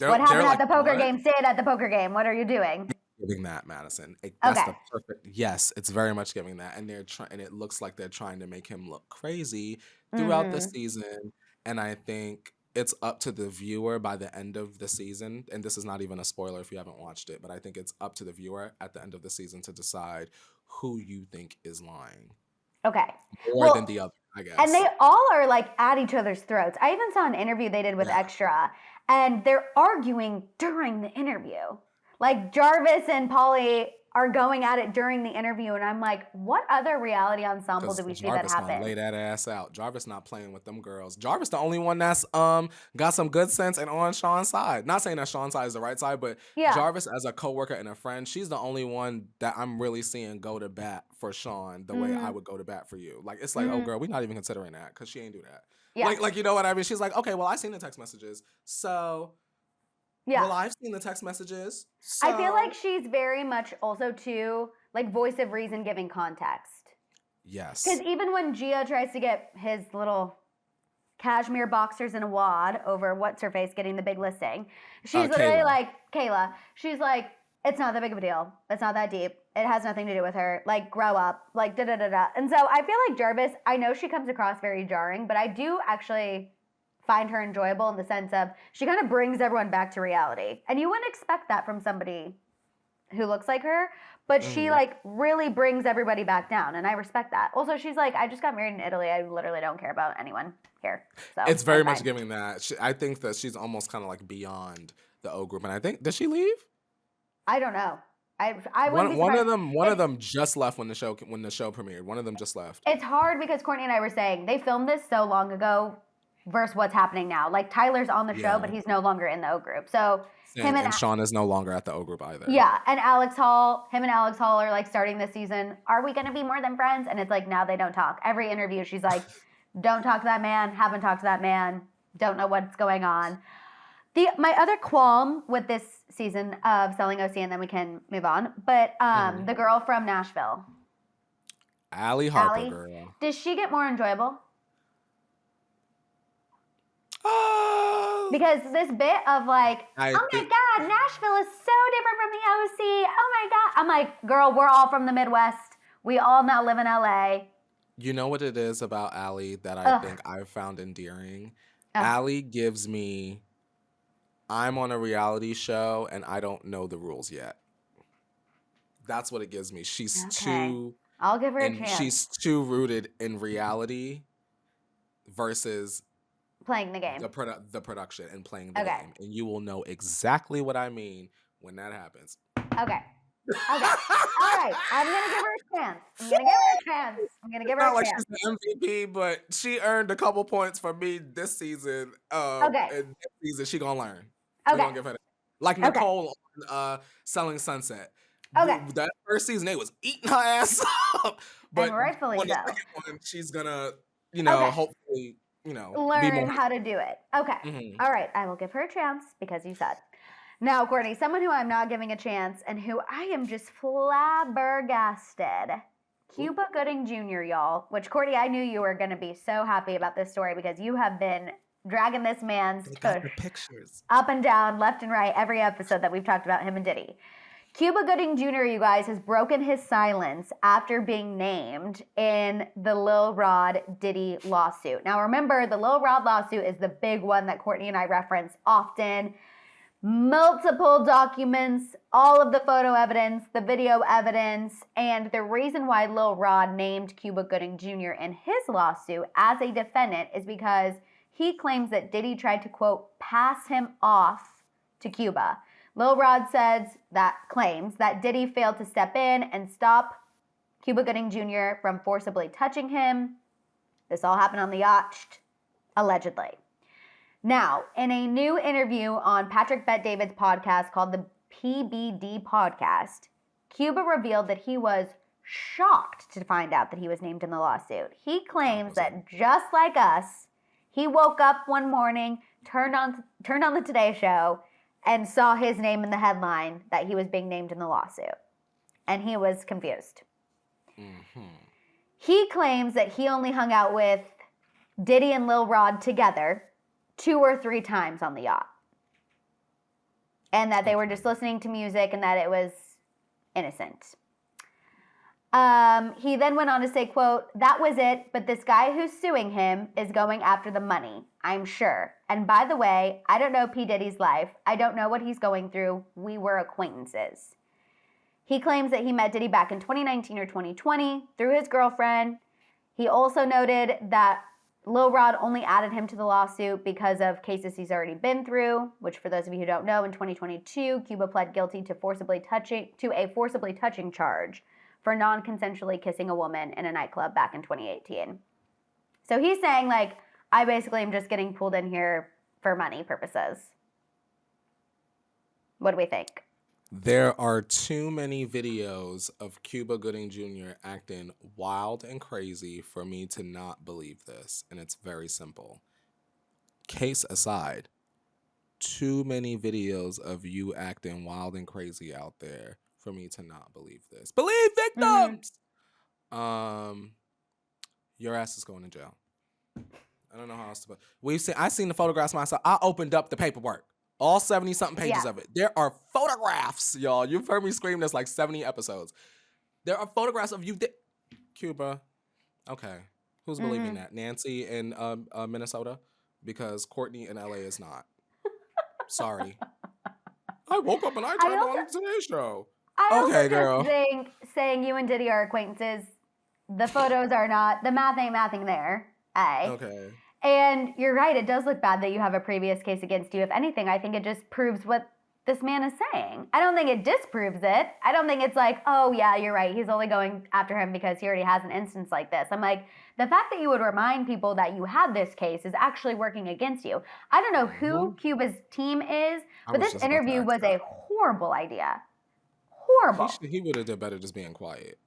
B: what happened at the poker game? Say it at the poker game. What are you doing?
A: Giving that, Maddison. That's the perfect. Yes, it's very much giving that, and and it looks like they're trying to make him look crazy throughout the season. And I think it's up to the viewer by the end of the season. And this is not even a spoiler if you haven't watched it, but I think it's up to the viewer at the end of the season to decide who you think is lying.
B: Okay.
A: More than the other, I guess.
B: And they all are like at each other's throats. I even saw an interview they did with Extra, and they're arguing during the interview. Like Jarvis and Polly are going at it during the interview, and I'm like, what other reality ensemble do we see that happen?
A: Jarvis lay that ass out. Jarvis not playing with them girls. Jarvis the only one that's got some good sense and on Sean's side. Not saying that Sean's side is the right side, but Jarvis as a coworker and a friend, she's the only one that I'm really seeing go to bat for Sean the way I would go to bat for you. Like it's like, oh girl, we're not even considering that because she ain't do that. Yeah. Like you know what I mean? She's like, okay, well I seen the text messages, so. Yeah. Well, I've seen the text messages. So.
B: I feel like she's very much also too like voice of reason giving context.
A: Yes.
B: Because even when Gia tries to get his little cashmere boxers in a wad over what's her face getting the big listing, she's literally like, Kayla, she's like, it's not that big of a deal. It's not that deep. It has nothing to do with her. Like, grow up. Like, da-da-da-da. And so I feel like Jarvis, I know she comes across very jarring, but I do actually find her enjoyable in the sense of she kind of brings everyone back to reality. And you wouldn't expect that from somebody who looks like her, but she like really brings everybody back down, and I respect that. Also, she's like, I just got married in Italy. I literally don't care about anyone here. So
A: it's very much giving that. I think that she's almost kind of like beyond the O group, and I think, did she leave?
B: I don't know. I
A: one of them just left when the show premiered. One of them just left.
B: It's hard because Courtney and I were saying they filmed this so long ago versus what's happening now. Like Tyler's on the show, but he's no longer in the O group. So
A: and Sean is no longer at the O group either.
B: Yeah, and him and Alex Hall are like starting this season. Are we going to be more than friends? And it's like now they don't talk. Every interview, she's like, "Don't talk to that man. Haven't talked to that man. Don't know what's going on." My other qualm with this season of Selling OC, and then we can move on. But the girl from Nashville,
A: Allie Harper, girl,
B: does she get more enjoyable? Because this bit of like, my God, Nashville is so different from the OC. Oh my God. I'm like, girl, we're all from the Midwest. We all now live in LA.
A: You know what it is about Allie that I
B: Ugh.
A: think I've found endearing?
B: Oh.
A: Allie gives me, I'm on a reality show and I don't know the rules yet. That's what it gives me. She's too,
B: I'll give her a chance.
A: she's too rooted in reality versus
B: playing the game.
A: The production and playing the game. And you will know exactly what I mean when that happens.
B: Okay. All right. I'm going to give her a chance. I'm going to give her a chance.
A: Not like she's the MVP, but she earned a couple points for me this season. And this season, she going to learn. We're going to give her that. Like Nicole on Selling Sunset. That first season, they was eating her ass up. But
B: and rightfully
A: on the
B: so.
A: second one, she's going to, hopefully,
B: learn how to do it. Okay.
A: Mm-hmm.
B: All right. I will give her a chance because you said. Now, Courtney, someone who I'm not giving a chance and who I am just flabbergasted. Cuba Gooding Jr., y'all. Which, Courtney, I knew you were going to be so happy about this story because you have been dragging this man's
A: pictures
B: up and down, left and right, every episode that we've talked about him and Diddy. Cuba Gooding Jr., you guys, has broken his silence after being named in the Lil Rod Diddy lawsuit. Now, remember, the Lil Rod lawsuit is the big one that Courtney and I reference often. Multiple documents, all of the photo evidence, the video evidence, and the reason why Lil Rod named Cuba Gooding Jr. in his lawsuit as a defendant is because he claims that Diddy tried to, quote, pass him off to Cuba. Lil Rod claims that Diddy failed to step in and stop Cuba Gooding Jr. from forcibly touching him. This all happened on the yacht, allegedly. Now, in a new interview on Patrick Bet-David's podcast called the PBD Podcast, Cuba revealed that he was shocked to find out that he was named in the lawsuit. He claims that just like us, he woke up one morning, turned on the Today Show, and saw his name in the headline that he was being named in the lawsuit. And he was confused. Mm-hmm. He claims that he only hung out with Diddy and Lil Rod together 2 or 3 times on the yacht. And that they were just listening to music and that it was innocent. He then went on to say, quote, that was it, but this guy who's suing him is going after the money, I'm sure. And by the way, I don't know P. Diddy's life. I don't know what he's going through. We were acquaintances. He claims that he met Diddy back in 2019 or 2020 through his girlfriend. He also noted that Lil Rod only added him to the lawsuit because of cases he's already been through, which for those of you who don't know, in 2022, Cuba pled guilty to a forcibly touching charge for non-consensually kissing a woman in a nightclub back in 2018. So he's saying, like, I basically am just getting pulled in here for money purposes. What do we think?
A: There are too many videos of Cuba Gooding Jr. acting wild and crazy for me to not believe this. And it's very simple. Case aside, too many videos of you acting wild and crazy out there for me to not believe this. Believe victims! Mm-hmm. Your ass is going to jail. I don't know how else to put it. I seen the photographs myself. I opened up the paperwork. All 70-something pages of it. There are photographs, y'all. You've heard me scream this like 70 episodes. There are photographs of you. Cuba. Okay. Who's believing that? Nancy in Minnesota? Because Courtney in LA is not. Sorry. I woke up and I turned on the Today Show.
B: I also think saying you and Diddy are acquaintances, the photos are not. The math ain't mathing there.
A: Okay.
B: And you're right, it does look bad that you have a previous case against you. If anything, I think it just proves what this man is saying. I don't think it disproves it. I don't think it's like, oh yeah, you're right, he's only going after him because he already has an instance like this. I'm like, the fact that you would remind people that you had this case is actually working against you. I don't know who Cuba's team is, but this interview was a horrible idea. Horrible.
A: He would have done better just being quiet.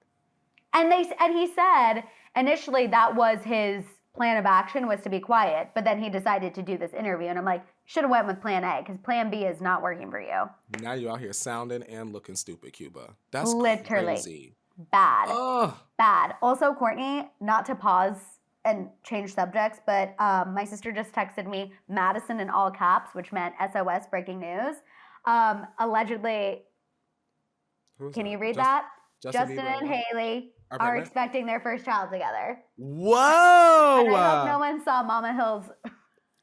B: And he said initially that was his plan of action, was to be quiet, but then he decided to do this interview, and I'm like, should have went with plan A, because plan B is not working for you.
A: Now you're out here sounding and looking stupid, Cuba. That's
B: literally
A: crazy.
B: Bad.
A: Ugh.
B: Bad. Also, Courtney, not to pause and change subjects, but my sister just texted me Maddison in all caps, which meant SOS, breaking news. Allegedly, can you read that? Justin and Haley
A: are
B: are
A: pregnant?
B: expecting their first child together.
A: Whoa!
B: And I hope no one saw Mama Hill's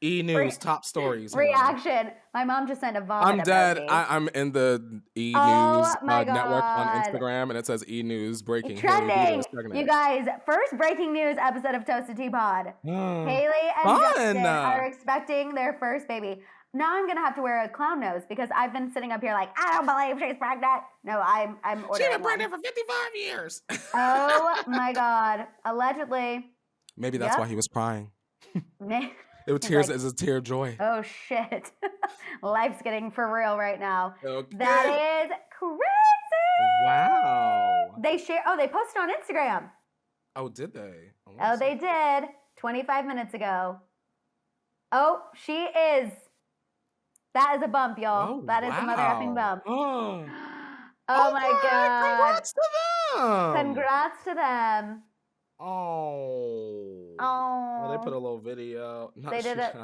A: E-News top stories. Hang on.
B: reaction. My mom just sent a vomit
A: I'm dead.
B: emoji.
A: I'm in the
B: Oh
A: E-News
B: my
A: network on
B: God.
A: Instagram, and it says E-News breaking. Hailey Bieber is
B: Trending. You
A: pregnant.
B: guys, first breaking news episode of Toasted Tea Pod. Hailey and Justin are expecting their first baby. Now I'm gonna have to wear a clown nose because I've been sitting up here like, I don't believe she's pregnant. No, I'm ordering.
A: She's been pregnant for 55 years.
B: Oh my God. Allegedly.
A: Maybe that's why he was crying.
B: It
A: was tears as a tear of joy.
B: Oh shit. Life's getting for real right now.
A: Okay.
B: That is crazy.
A: Wow.
B: They posted on Instagram.
A: Oh, did they?
B: Oh, they did. 25 minutes ago. Oh, she is. That is a bump, y'all.
A: Oh,
B: that is a mother effing bump.
A: Oh,
B: My God.
A: Congrats to them.
B: Congrats to them.
A: Oh.
B: Oh.
A: Well, they put a little video.
B: They did it.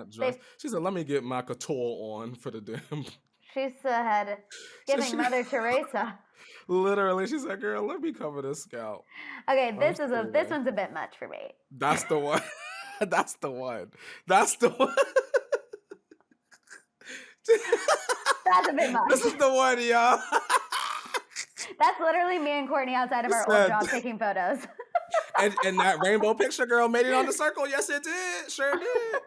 A: She said, let me get my couture on for the damn.
B: She said, giving Mother Teresa.
A: Literally, she said, girl, let me cover this scalp.
B: Okay, this one's a bit much for me.
A: That's the one. That's the one. That's the one.
B: That's a bit much.
A: This is the one, y'all.
B: That's literally me and Courtney outside of our old job taking photos.
A: and that rainbow picture girl made it on the circle. Yes, it did. Sure did.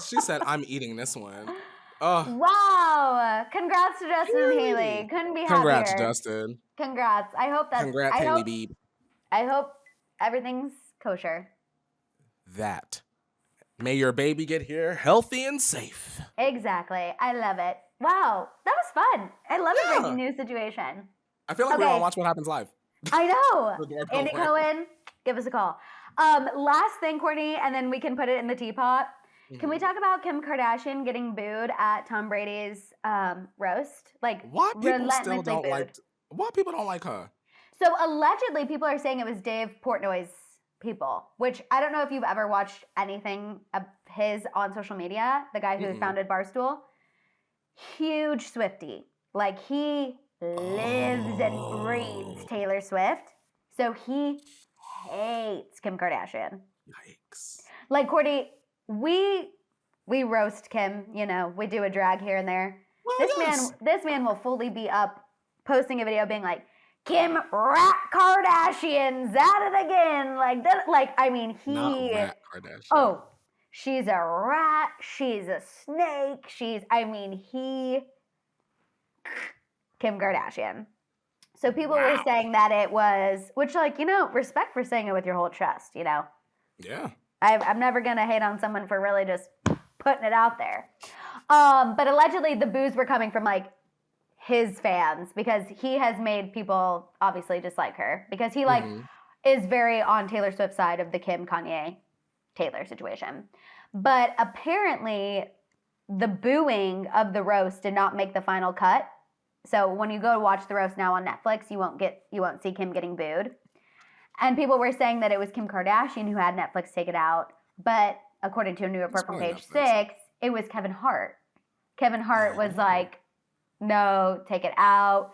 A: She said, I'm eating this one. Oh.
B: Wow. Congrats to Justin and Hailey. Couldn't be happier.
A: Congrats, Justin.
B: Congrats. I hope that's...
A: Congrats, Hailey Beeb.
B: I hope everything's kosher.
A: That. May your baby get here healthy and safe.
B: Exactly. I love it. Wow. That was fun. I love a breaking news situation.
A: I feel like we want to watch What Happens Live.
B: I know. Andy Cohen, give us a call. Last thing, Courtney, and then we can put it in the teapot. Mm-hmm. Can we talk about Kim Kardashian getting booed at Tom Brady's roast? Like,
A: why people still don't
B: booed.
A: Why people don't like her?
B: So allegedly, people are saying it was Dave Portnoy's people, which I don't know if you've ever watched anything of his on social media. The guy who founded Barstool, huge Swiftie. Like he lives and breathes Taylor Swift. So he hates Kim Kardashian.
A: Yikes.
B: Like Courtney, we roast Kim, you know, we do a drag here and there. Well, this man will fully be up posting a video being like, Kim Rat Kardashian's at it again. Like that, I mean,
A: Not Rat Kardashian.
B: Oh, she's a rat, she's a snake, Kim Kardashian. So people were saying that it was, which respect for saying it with your whole chest, you know?
A: Yeah.
B: I'm never going to hate on someone for really just putting it out there. But allegedly the boos were coming from his fans because he has made people obviously dislike her because he is very on Taylor Swift's side of the Kim, Kanye, Taylor situation. But apparently the booing of the roast did not make the final cut. So when you go to watch the roast now on Netflix, you won't see Kim getting booed. And people were saying that it was Kim Kardashian who had Netflix take it out. But according to a new report from Page 6, it was Kevin Hart. Kevin Hart was like, no, take it out.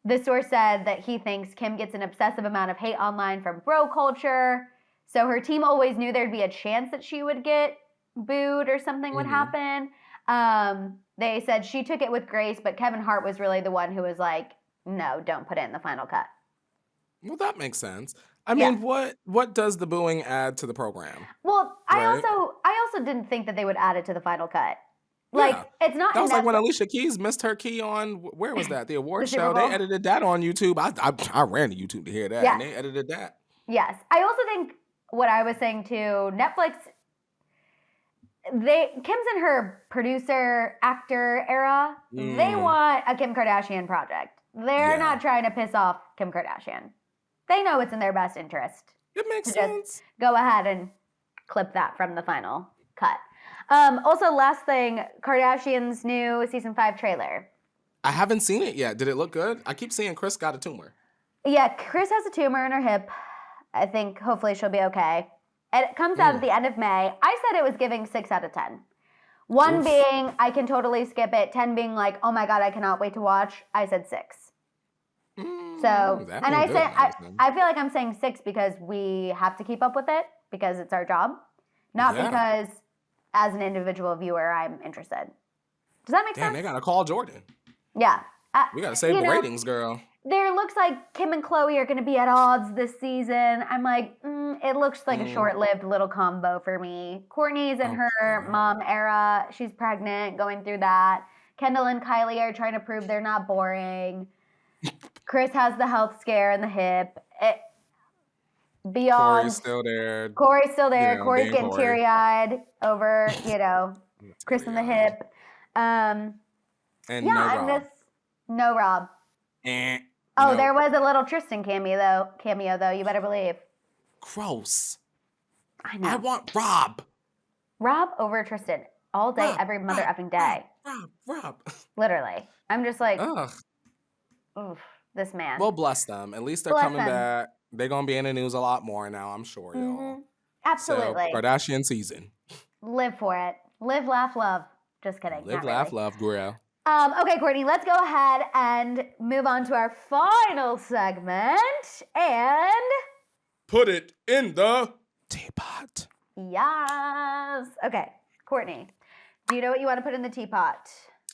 B: The source said that he thinks Kim gets an obsessive amount of hate online from bro culture. So her team always knew there'd be a chance that she would get booed or something would happen. They said she took it with grace, but Kevin Hart was really the one who was like, no, don't put it in the final cut.
A: Well, that makes sense. I mean, what does the booing add to the program?
B: Well, right? I also didn't think that they would add it to the final cut. It's not.
A: That was like when Alicia Keys missed her key on, where was that? The award show. They edited that on YouTube. I ran to YouTube to hear that, and they edited that.
B: Yes. I also think what I was saying too, Netflix, Kim's in her producer, actor era. They want a Kim Kardashian project. They're not trying to piss off Kim Kardashian. They know it's in their best interest.
A: It makes sense.
B: Just go ahead and clip that from the final cut. Also, last thing, Kardashian's new season 5 trailer.
A: I haven't seen it yet. Did it look good? I keep seeing Chris got a tumor.
B: Yeah, Chris has a tumor in her hip. I think hopefully she'll be okay. And it comes out at the end of May. I said it was giving 6 out of 10. 1 being, I can totally skip it. 10 being like, oh my God, I cannot wait to watch. I said 6. So,
A: That's
B: and
A: no
B: I
A: good,
B: say,
A: Maddison.
B: I feel like I'm saying 6 because we have to keep up with it because it's our job, not
A: Yeah.
B: because as an individual viewer, I'm interested. Does that make sense?
A: Damn, they gotta call Jordan.
B: Yeah.
A: We gotta save the ratings, girl.
B: There looks like Kim and Khloe are going to be at odds this season. I'm like, it looks like a short-lived little combo for me. Courtney's in her mom era. She's pregnant, going through that. Kendall and Kylie are trying to prove they're not boring. Chris has the health scare in the hip. Beyond.
A: Corey's still there.
B: Corey's getting
A: Corey.
B: teary-eyed over, Chris in the hip.
A: And no Rob.
B: No Rob.
A: No.
B: There was a little Tristan cameo though. You better believe.
A: Gross.
B: I know.
A: I want Rob.
B: Rob over Tristan all day, every mother effing day.
A: Rob.
B: Literally. I'm just like,
A: Ugh.
B: oof, this man.
A: Well, bless them. At least they're coming back. They're gonna be in the news a lot more now, I'm sure, y'all.
B: Absolutely.
A: So, Kardashian season.
B: Live for it. Live, laugh, love. Just kidding.
A: Live, laugh, love, girl.
B: Okay, Courtney, let's go ahead and move on to our final segment and
A: put it in the teapot.
B: Yes. Okay, Courtney, do you know what you want to put in the teapot?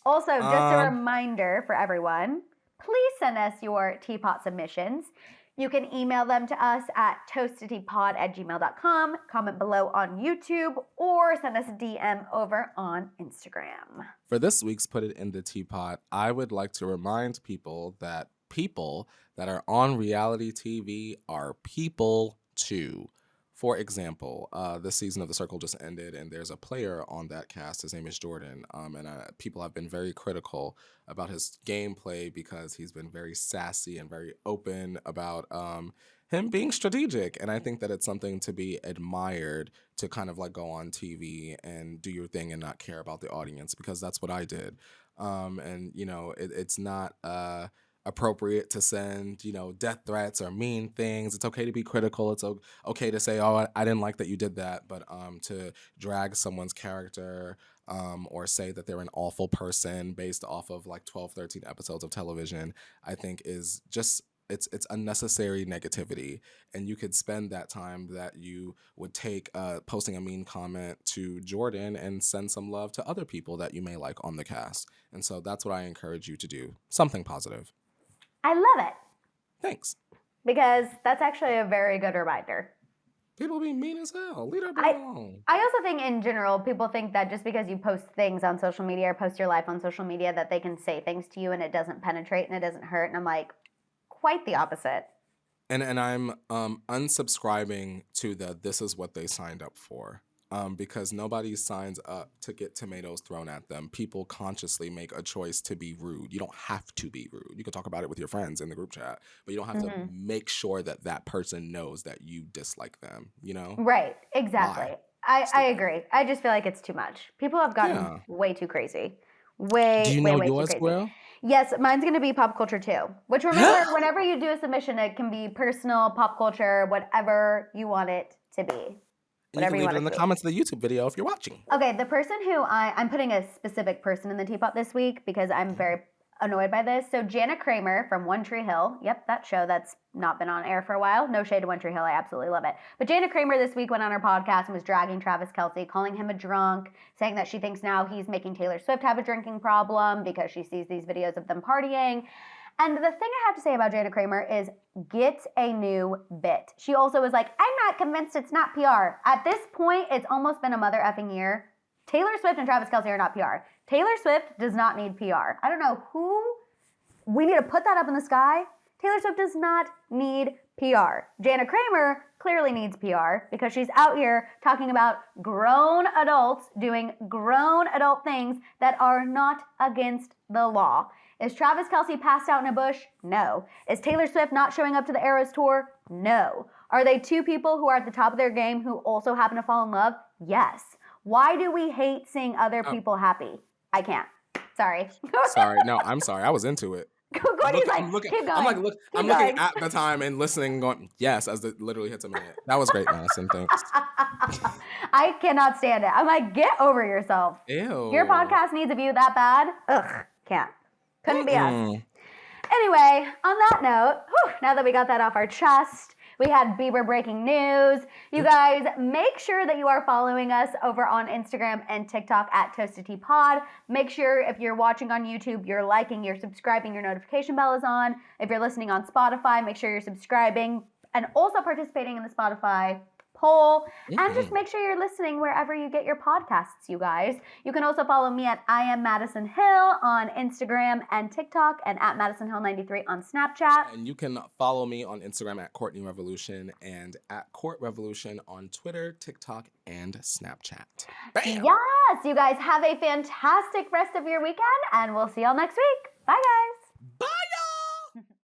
B: Also, just a reminder for everyone, please send us your teapot submissions. You can email them to us at toastedteapot@gmail.com, comment below on YouTube, or send us a DM over on Instagram.
A: For this week's Put It in the Teapot, I would like to remind people that are on reality TV are people too. For example, this season of The Circle just ended, and there's a player on that cast. His name is Jordan, and people have been very critical about his gameplay because he's been very sassy and very open about him being strategic. And I think that it's something to be admired to kind of like go on TV and do your thing and not care about the audience, because that's what I did. And, it's not appropriate to send, death threats or mean things. It's okay to be critical. It's okay to say, oh, I didn't like that you did that. But to drag someone's character or say that they're an awful person based off of like 12, 13 episodes of television, I think is just, it's unnecessary negativity. And you could spend that time that you would take posting a mean comment to Jordan and send some love to other people that you may like on the cast. And so that's what I encourage you to do. Something positive.
B: I love it.
A: Thanks.
B: Because that's actually a very good reminder.
A: People be mean as hell. Leave that alone.
B: I also think in general, people think that just because you post things on social media or post your life on social media that they can say things to you and it doesn't penetrate and it doesn't hurt. And I'm like, quite the opposite.
A: And I'm unsubscribing to the this is what they signed up for. Because nobody signs up to get tomatoes thrown at them. People consciously make a choice to be rude. You don't have to be rude. You can talk about it with your friends in the group chat, but you don't have to make sure that person knows that you dislike them,
B: Right, exactly. I agree. I just feel like it's too much. People have gotten way too crazy.
A: Do you know
B: way
A: yours,
B: too crazy.
A: Will?
B: Yes, mine's going to be pop culture too. Which remember, whenever you do a submission, it can be personal, pop culture, whatever you want it to be.
A: You can leave it in the comments of the YouTube video if you're watching.
B: Okay, the person who I'm putting a specific person in the teapot this week because I'm very annoyed by this. So Jana Kramer from One Tree Hill. Yep, that show that's not been on air for a while. No shade to One Tree Hill. I absolutely love it. But Jana Kramer this week went on her podcast and was dragging Travis Kelce, calling him a drunk, saying that she thinks now he's making Taylor Swift have a drinking problem because she sees these videos of them partying. And the thing I have to say about Jana Kramer is get a new bit. She also was like, I'm not convinced it's not PR. At this point, it's almost been a mother effing year. Taylor Swift and Travis Kelce are not PR. Taylor Swift does not need PR. I don't know who. We need to put that up in the sky. Taylor Swift does not need PR. Jana Kramer clearly needs PR because she's out here talking about grown adults doing grown adult things that are not against the law. Is Travis Kelce passed out in a bush? No. Is Taylor Swift not showing up to the Eras Tour? No. Are they two people who are at the top of their game who also happen to fall in love? Yes. Why do we hate seeing other people happy? I can't. Sorry.
A: Sorry. No, I'm sorry. I was into it.
B: Courtney's
A: I'm looking at the time and listening, going, yes, as it literally hits a minute. That was great, Maddison. Thanks.
B: I cannot stand it. I'm like, get over yourself.
A: Ew.
B: Your podcast needs a view that bad? Ugh, can't. Couldn't be us. Anyway, on that note, now that we got that off our chest, we had Bieber breaking news. You guys, make sure that you are following us over on Instagram and TikTok at Toasted Tea Pod. Make sure if you're watching on YouTube, you're liking, you're subscribing, your notification bell is on. If you're listening on Spotify, make sure you're subscribing and also participating in the Spotify poll. And just make sure you're listening wherever you get your podcasts, you guys. You can also follow me at I am Maddison Hill on Instagram and TikTok, and at Maddison Hill 93 on Snapchat.
A: And you can follow me on Instagram at Courtney Revolution and at Court Revolution on Twitter, TikTok, and Snapchat. Bam!
B: Yes, you guys have a fantastic rest of your weekend, and we'll see y'all next week. Bye, guys.
A: Bye!